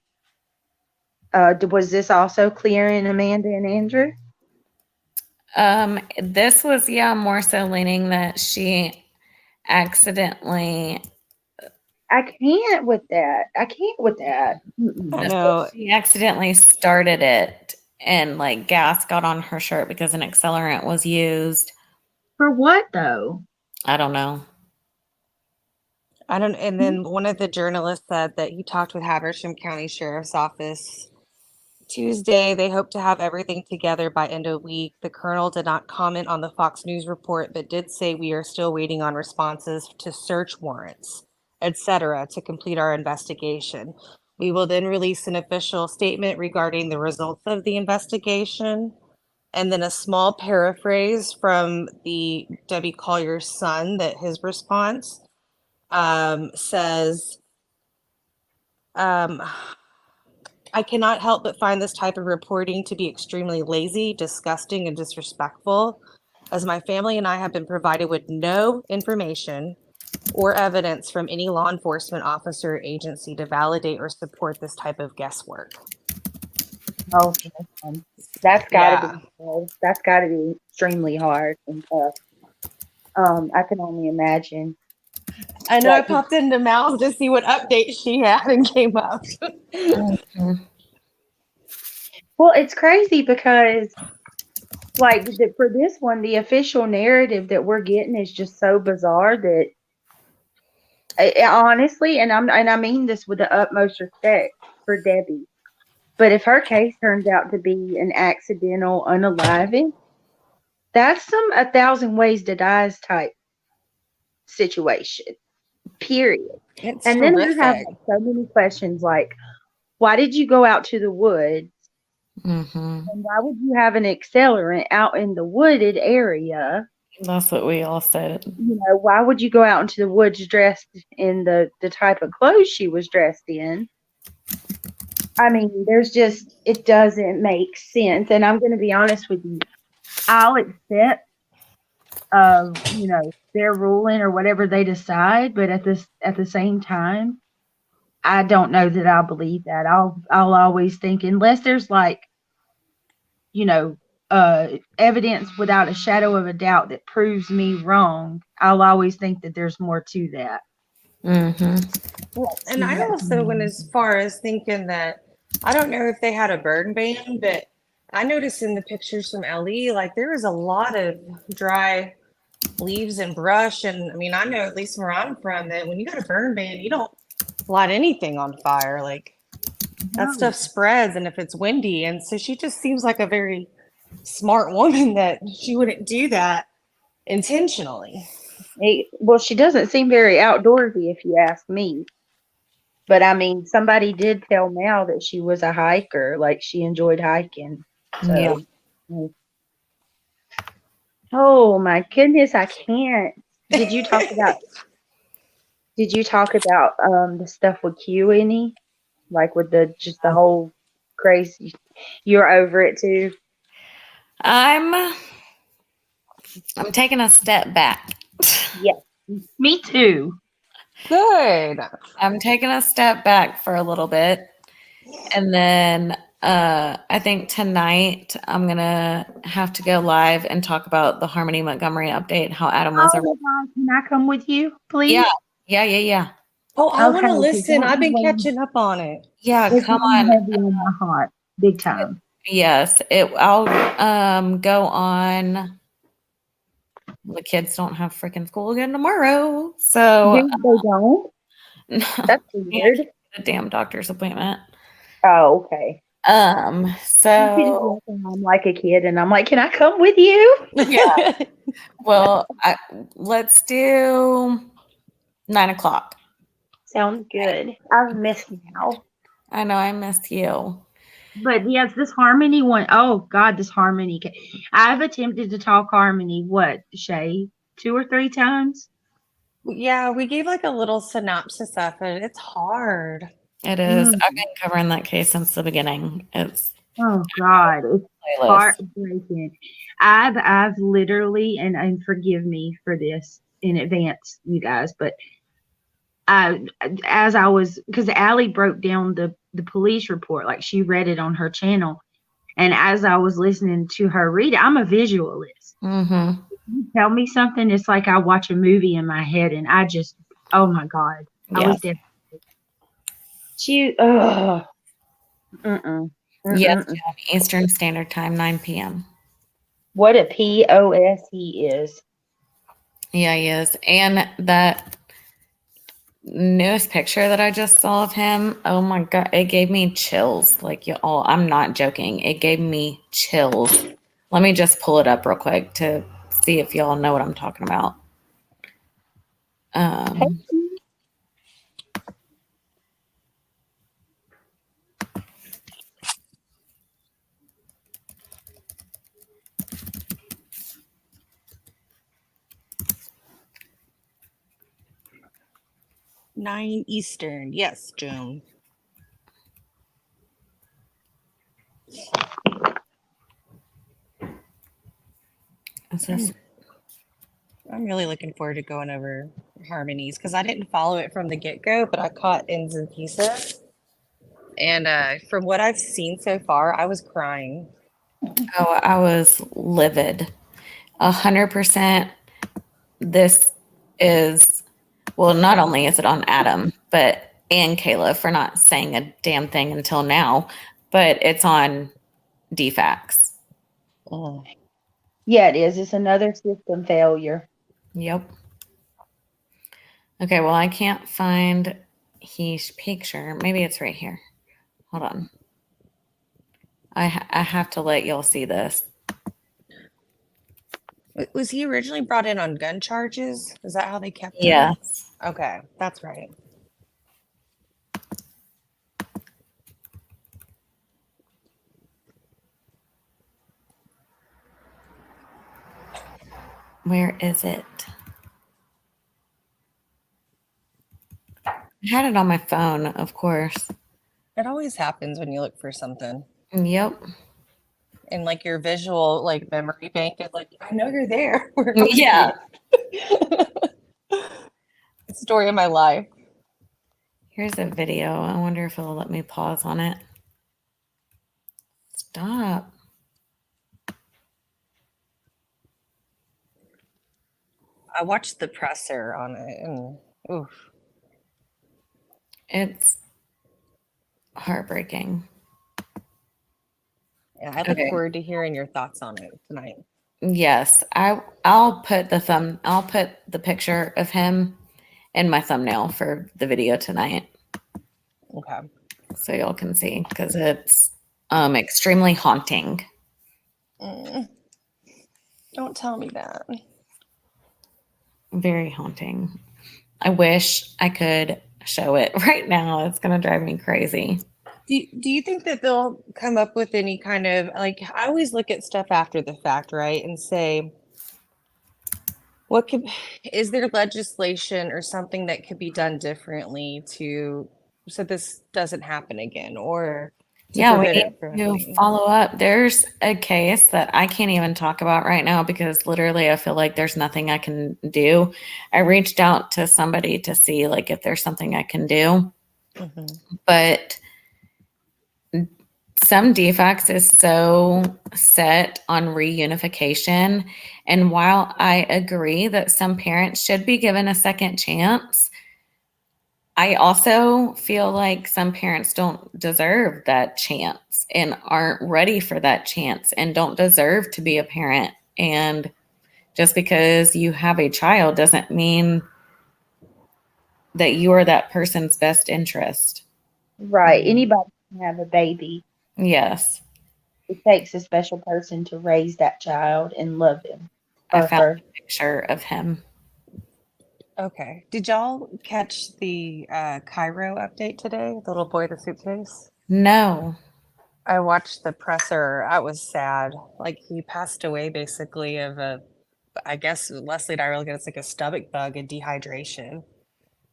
was this also clearing Amanda and Andrew? This was, yeah, more so leaning that she accidentally I can't with that. I can't with that. I Mm-mm. know. she accidentally started it and like gas got on her shirt because an accelerant was used. For what though? I don't know. I don't. And then one of the journalists said that he talked with Habersham County Sheriff's Office Tuesday. They hope to have everything together by end of week. The colonel did not comment on the Fox News report, but did say we are still waiting on responses to search warrants, etc., to complete our investigation. We will then release an official statement regarding the results of the investigation. And then a small paraphrase from the Debbie Collier's son, that his response says, I cannot help but find this type of reporting to be extremely lazy, disgusting, and disrespectful, as my family and I have been provided with no information or evidence from any law enforcement officer or agency to validate or support this type of guesswork. Oh, that's Yeah. that's got to be extremely hard and tough. I can only imagine. I know I Like, popped into Mal's to see what update she had and came up. well, it's crazy because like for this one, the official narrative that we're getting is just so bizarre that honestly, and I mean this with the utmost respect for Debbie. But if her case turns out to be an accidental unaliving, that's some 1,000 ways to die's type situation. Period. It's And then I have horrific. like, so many questions like, why did you go out to the woods? Mm-hmm. And why would you have an accelerant out in the wooded area? That's what we all said. You know, why would you go out into the woods dressed in the type of clothes she was dressed in? I mean, it doesn't make sense. And I'm going to be honest with you. I'll accept their ruling or whatever they decide, but at the same time, I don't know that I'll believe that. I'll always think unless there's like, you know, evidence without a shadow of a doubt that proves me wrong, I'll always think that there's more to that. Mm-hmm. Well, and I also went as far as thinking that I don't know if they had a burn ban, but I noticed in the pictures from LE, like there was a lot of dry leaves and brush. And I mean, I know at least where I'm from that when you got a burn ban, you don't light anything on fire. Like that stuff spreads, and if it's windy. And so she just seems like a very smart woman that she wouldn't do that intentionally. Well, she doesn't seem very outdoorsy, if you ask me. But I mean, somebody did tell Mal that she was a hiker, like she enjoyed hiking. Yeah. So, oh my goodness, I can't. Did you talk about? Did you talk about the stuff with Q any? Like with the whole crazy? You're over it too. I'm taking a step back. Yeah, me too. Good. I'm taking a step back for a little bit. And then I think tonight I'm gonna have to go live and talk about the Harmony Montgomery update, how Adam was Oh my God, can I come with you, please? Yeah. Oh, I want to Okay, 'cause listen. that I've been was catching up on it. Yeah, it's come been on. heavy on my heart, big time. Yes, I'll go on. The kids don't have freaking school again tomorrow, so Dude, they don't. That's yeah, weird. get a damn doctor's appointment. Oh, okay. You just So walk around like a kid, and I'm like, "Can I come with you?" yeah. Well, let's do 9 o'clock. Sounds good. I've missed now. I know I miss you. But yes, this Harmony one, oh God, this Harmony. I've attempted to talk Harmony, what, Shay, 2 or 3 times? Yeah, we gave like a little synopsis of it. It's hard. It is. Mm. I've been covering that case since the beginning. It's Oh God, it's playlist. heartbreaking. I've literally, and forgive me for this in advance, you guys, but as I was, because Allie broke down the police report, like she read it on her channel, and as I was listening to her read it, I'm a visualist. Mm-hmm. You tell me something, it's like I watch a movie in my head, and I just, oh my God, I Yeah. was devastated. She, ugh, mm-mm, Yes, mm-mm. Eastern Standard Time, 9 p.m. What a POS he is. Yeah, he is. And that newest picture that I just saw of him, oh my God, it gave me chills. Like, y'all, I'm not joking. It gave me chills. Let me just pull it up real quick to see if y'all know what I'm talking about. Nine Eastern. Yes, Joan. I'm really looking forward to going over Harmonies because I didn't follow it from the get-go, but I caught ends and pieces. And from what I've seen so far, I was crying. Oh, I was livid. 100%. This is, well, not only is it on Adam, but and Kayla for not saying a damn thing until now, but it's on DFAX. Oh. Yeah, it is. It's another system failure. Yep. Okay, well, I can't find his picture. Maybe it's right here. Hold on. I have to let y'all see this. Was he originally brought in on gun charges? Is that how they kept him? Yes. Okay, that's right. Where is it? I had it on my phone, of course. It always happens when you look for something. Yep. And like your visual like memory bank is like, I know you're there. Yeah. Story of my life. Here's a video. I wonder if it'll let me pause on it. Stop. I watched the presser on it and oof. It's heartbreaking. Yeah, I look forward to hearing your thoughts on it tonight. Yes, I'll put the picture of him in my thumbnail for the video tonight. Okay. So y'all can see because it's extremely haunting. Don't tell me that. very haunting. I wish I could show it right now. It's going to drive me crazy. Do you think that they'll come up with any kind of, like, I always look at stuff after the fact, right? And say, is there legislation or something that could be done differently so this doesn't happen again, or to Yeah, we prevent need it from to happening? follow up. There's a case that I can't even talk about right now because literally I feel like there's nothing I can do. I reached out to somebody to see like if there's something I can do, but some defects is so set on reunification. And while I agree that some parents should be given a second chance, I also feel like some parents don't deserve that chance and aren't ready for that chance and don't deserve to be a parent. And just because you have a child doesn't mean that you are that person's best interest. Right. Anybody can have a baby. Yes. It takes a special person to raise that child and love him I or found her. a picture of him. Okay. Did y'all catch the Cairo update today? The little boy with the suitcase? No. I watched the presser. I was sad. Like, he passed away basically I guess Leslie and I were looking, it's like a stomach bug and dehydration.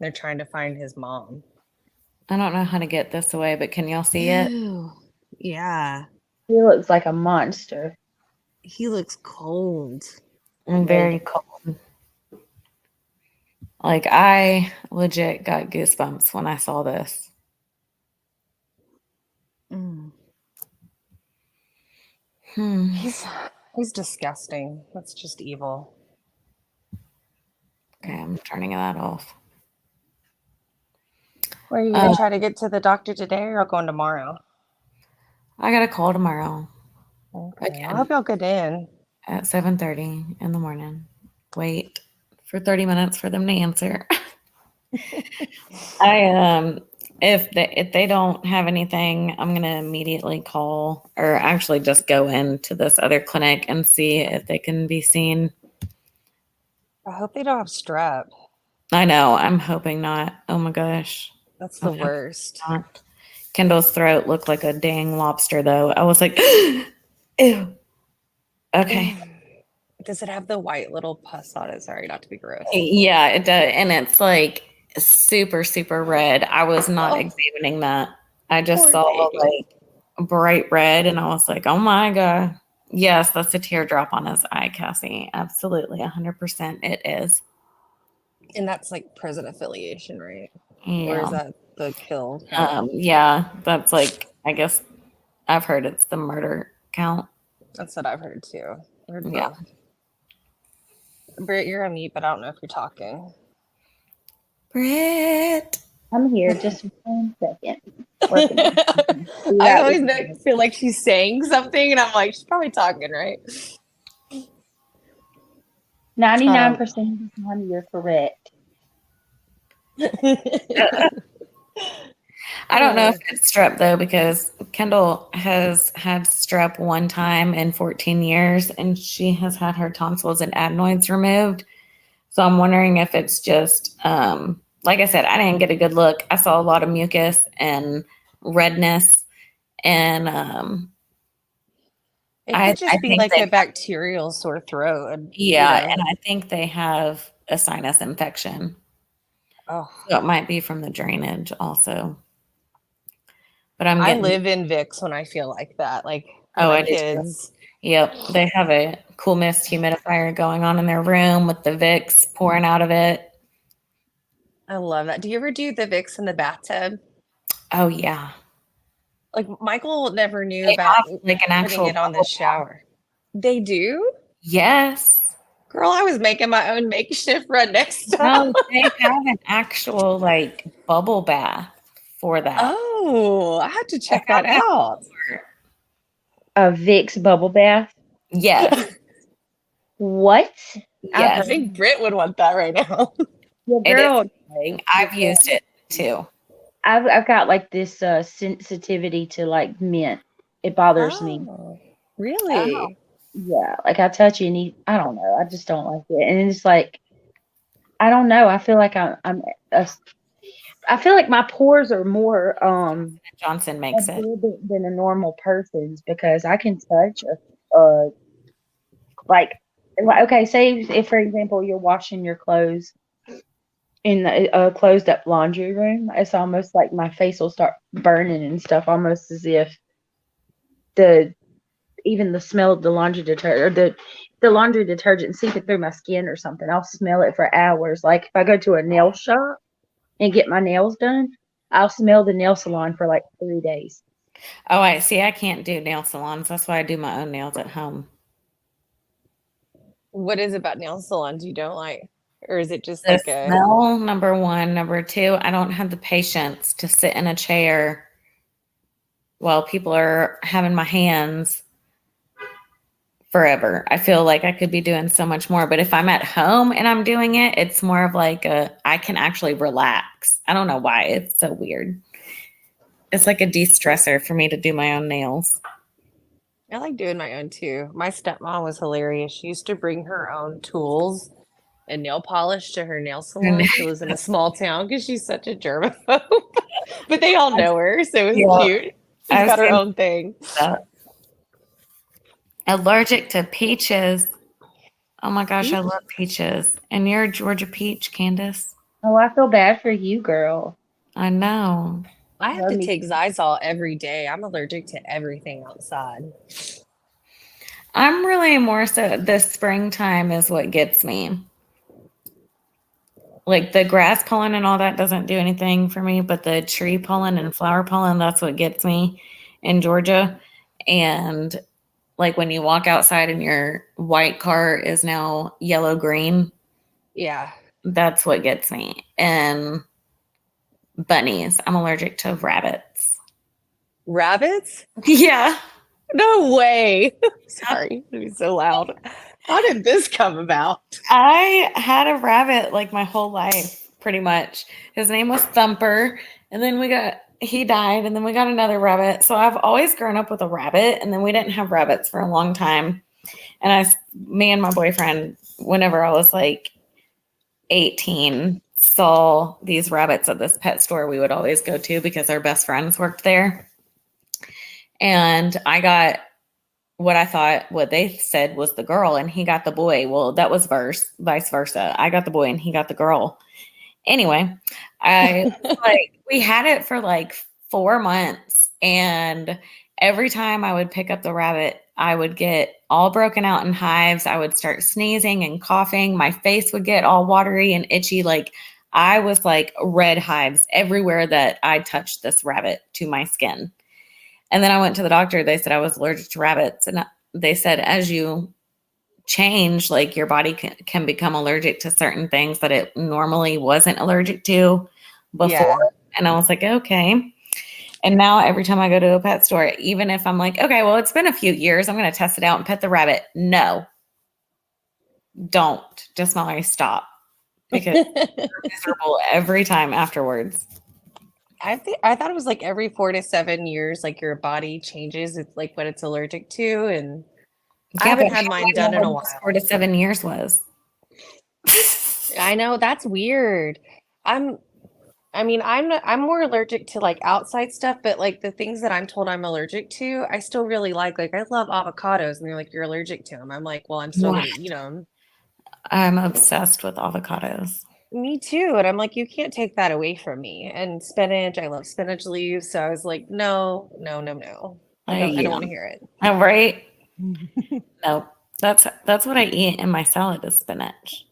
They're trying to find his mom. I don't know how to get this away, but can y'all see it? Ew. Yeah. He looks like a monster. He looks cold. I'm very cold. Like, I legit got goosebumps when I saw this. He's disgusting. That's just evil. Okay, I'm turning that off. Were you gonna try to get to the doctor today, or going tomorrow? I got a call tomorrow Okay. I hope y'all get in. at 7:30 in the morning. Wait for 30 minutes for them to answer. If they don't have anything, I'm gonna immediately call, or actually just go into this other clinic and see if they can be seen. I hope they don't have strep. I know. I'm hoping not. Oh my gosh. That's the worst. Not. Kendall's throat looked like a dang lobster, though. I was like, ew. Okay. Does it have the white little pus on it? Sorry, not to be gross. Yeah, it does. And it's like super, super red. I was not examining that. I just saw like bright red, and I was like, oh my God. Yes, that's a teardrop on his eye, Cassie. Absolutely. 100% it is. And that's like prison affiliation, right? Yeah. Or is that the kill? Yeah, that's like, I guess I've heard it's the murder count. That's what I've heard too. Yeah. Britt, you're on mute, but I don't know if you're talking. Britt. I'm here. Just 1 second. I always feel like she's saying something, and I'm like, she's probably talking, right? 99% of the time, you're correct. I don't know if it's strep though, because Kendall has had strep one time in 14 years, and she has had her tonsils and adenoids removed. So I'm wondering if it's just, like I said, I didn't get a good look. I saw a lot of mucus and redness, and it could just be like a bacterial sore throat. And I think they have a sinus infection. So it might be from the drainage also. But I live in Vicks when I feel like that. Like, I kids. Do. Yep, they have a cool mist humidifier going on in their room with the Vicks pouring out of it. I love that. Do you ever do the Vicks in the bathtub? Oh yeah. Like, Michael never knew about like an actual putting it on the shower. They do? Yes. Girl, I was making my own makeshift run next time. No, they have an actual like bubble bath for that. Oh, I have to check that out. A Vicks bubble bath? Yes. What? Yes. I think Britt would want that right now. Well, girl, I've used it too. I've got like this sensitivity to like mint. It bothers me. Really? Yeah, like I touch any, I don't know. I just don't like it. And it's like, I don't know. I feel like I feel like my pores are more Johnson makes it. absorbent than a normal person's because I can touch a like okay, say if for example you're washing your clothes in a closed up laundry room, it's almost like my face will start burning and stuff, almost as if the even the smell of the laundry detergent or the laundry detergent seeping through my skin or something. I'll smell it for hours. Like if I go to a nail shop and get my nails done, I'll smell the nail salon for like 3 days. Oh, I see. I can't do nail salons. That's why I do my own nails at home. What is it about nail salons you don't like? Or is it just The like a smell, number one. Number two, I don't have the patience to sit in a chair while people are having my hands forever. I feel like I could be doing so much more. But if I'm at home and I'm doing it, it's more of like I can actually relax. I don't know why. It's so weird. It's like a de-stressor for me to do my own nails. I like doing my own too. My stepmom was hilarious. She used to bring her own tools and nail polish to her nail salon. She lives in a small town because she's such a germaphobe. But they all know her, so it was cute. She's got her own thing. Allergic to peaches. Oh my gosh, I love peaches. And you're a Georgia peach, Candace. Oh, I feel bad for you, girl. I know. I have to take Zysol every day. I'm allergic to everything outside. I'm really more so the springtime is what gets me. Like the grass pollen and all that doesn't do anything for me, but the tree pollen and flower pollen, that's what gets me in Georgia. And like when you walk outside and your white car is now yellow green. Yeah. That's what gets me. And bunnies. I'm allergic to rabbits. Rabbits? Yeah. No way. Sorry, to be so loud. How did this come about? I had a rabbit like my whole life, pretty much. His name was Thumper. And then he died, and then we got another rabbit. So I've always grown up with a rabbit, and then we didn't have rabbits for a long time. And me and my boyfriend, whenever I was like 18, saw these rabbits at this pet store we would always go to because our best friends worked there. And I got what they said was the girl, and he got the boy. Well, that was vice versa. I got the boy and he got the girl. Anyway, we had it for like 4 months, and every time I would pick up the rabbit, I would get all broken out in hives. I would start sneezing and coughing. My face would get all watery and itchy. Like I was like red hives everywhere that I touched this rabbit to my skin. And then I went to the doctor. They said I was allergic to rabbits. And they said, as you change, like your body can become allergic to certain things that it normally wasn't allergic to before. Yeah. And I was like, okay. And now every time I go to a pet store, even if I'm like, okay, well, it's been a few years, I'm going to test it out and pet the rabbit. No, don't. Just Mallori, stop. Because it's miserable every time afterwards. I thought it was like every 4 to 7 years, like your body changes. It's like what it's allergic to. And I haven't had mine done in a while. 4 to 7 years was. I know, that's weird. I'm more allergic to like outside stuff, but like the things that I'm told I'm allergic to, I still really like I love avocados, and they're like, you're allergic to them. I'm like, well, I'm still going to eat them. I'm obsessed with avocados. Me too. And I'm like, you can't take that away from me. And spinach, I love spinach leaves. So I was like, no. I don't want to hear it. Oh, right? No, that's what I eat in my salad is spinach.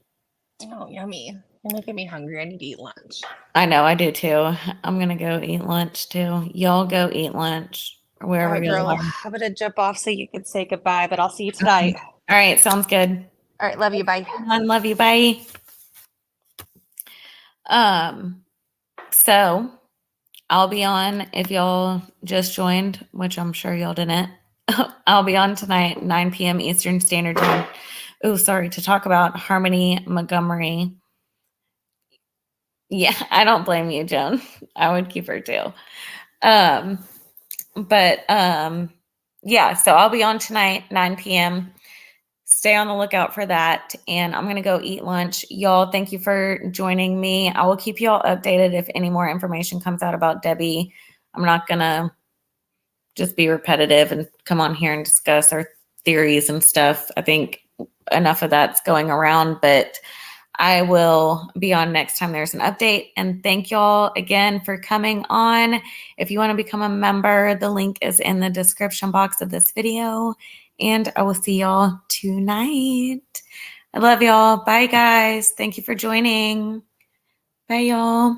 Oh, yummy. You're making me hungry. I need to eat lunch. I know, I do too. I'm going to go eat lunch too. Y'all go eat lunch wherever you are. I'm going to jump off so you can say goodbye, but I'll see you tonight. All right, sounds good. All right, love you. Bye. Love you. Bye. So I'll be on, if y'all just joined, which I'm sure y'all didn't, I'll be on tonight, 9 p.m. Eastern Standard Time. Oh, sorry, to talk about Harmony Montgomery. Yeah, I don't blame you, Joan. I would keep her too. Yeah, so I'll be on tonight, 9 p.m. stay on the lookout for that. And I'm going to go eat lunch. Y'all, thank you for joining me. I will keep you all updated if any more information comes out about Debbie. I'm not going to just be repetitive and come on here and discuss our theories and stuff. I think enough of that's going around, but I will be on next time there's an update. And thank y'all again for coming on. If you want to become a member, the link is in the description box of this video. And I will see y'all tonight. I love y'all. Bye, guys. Thank you for joining. Bye, y'all.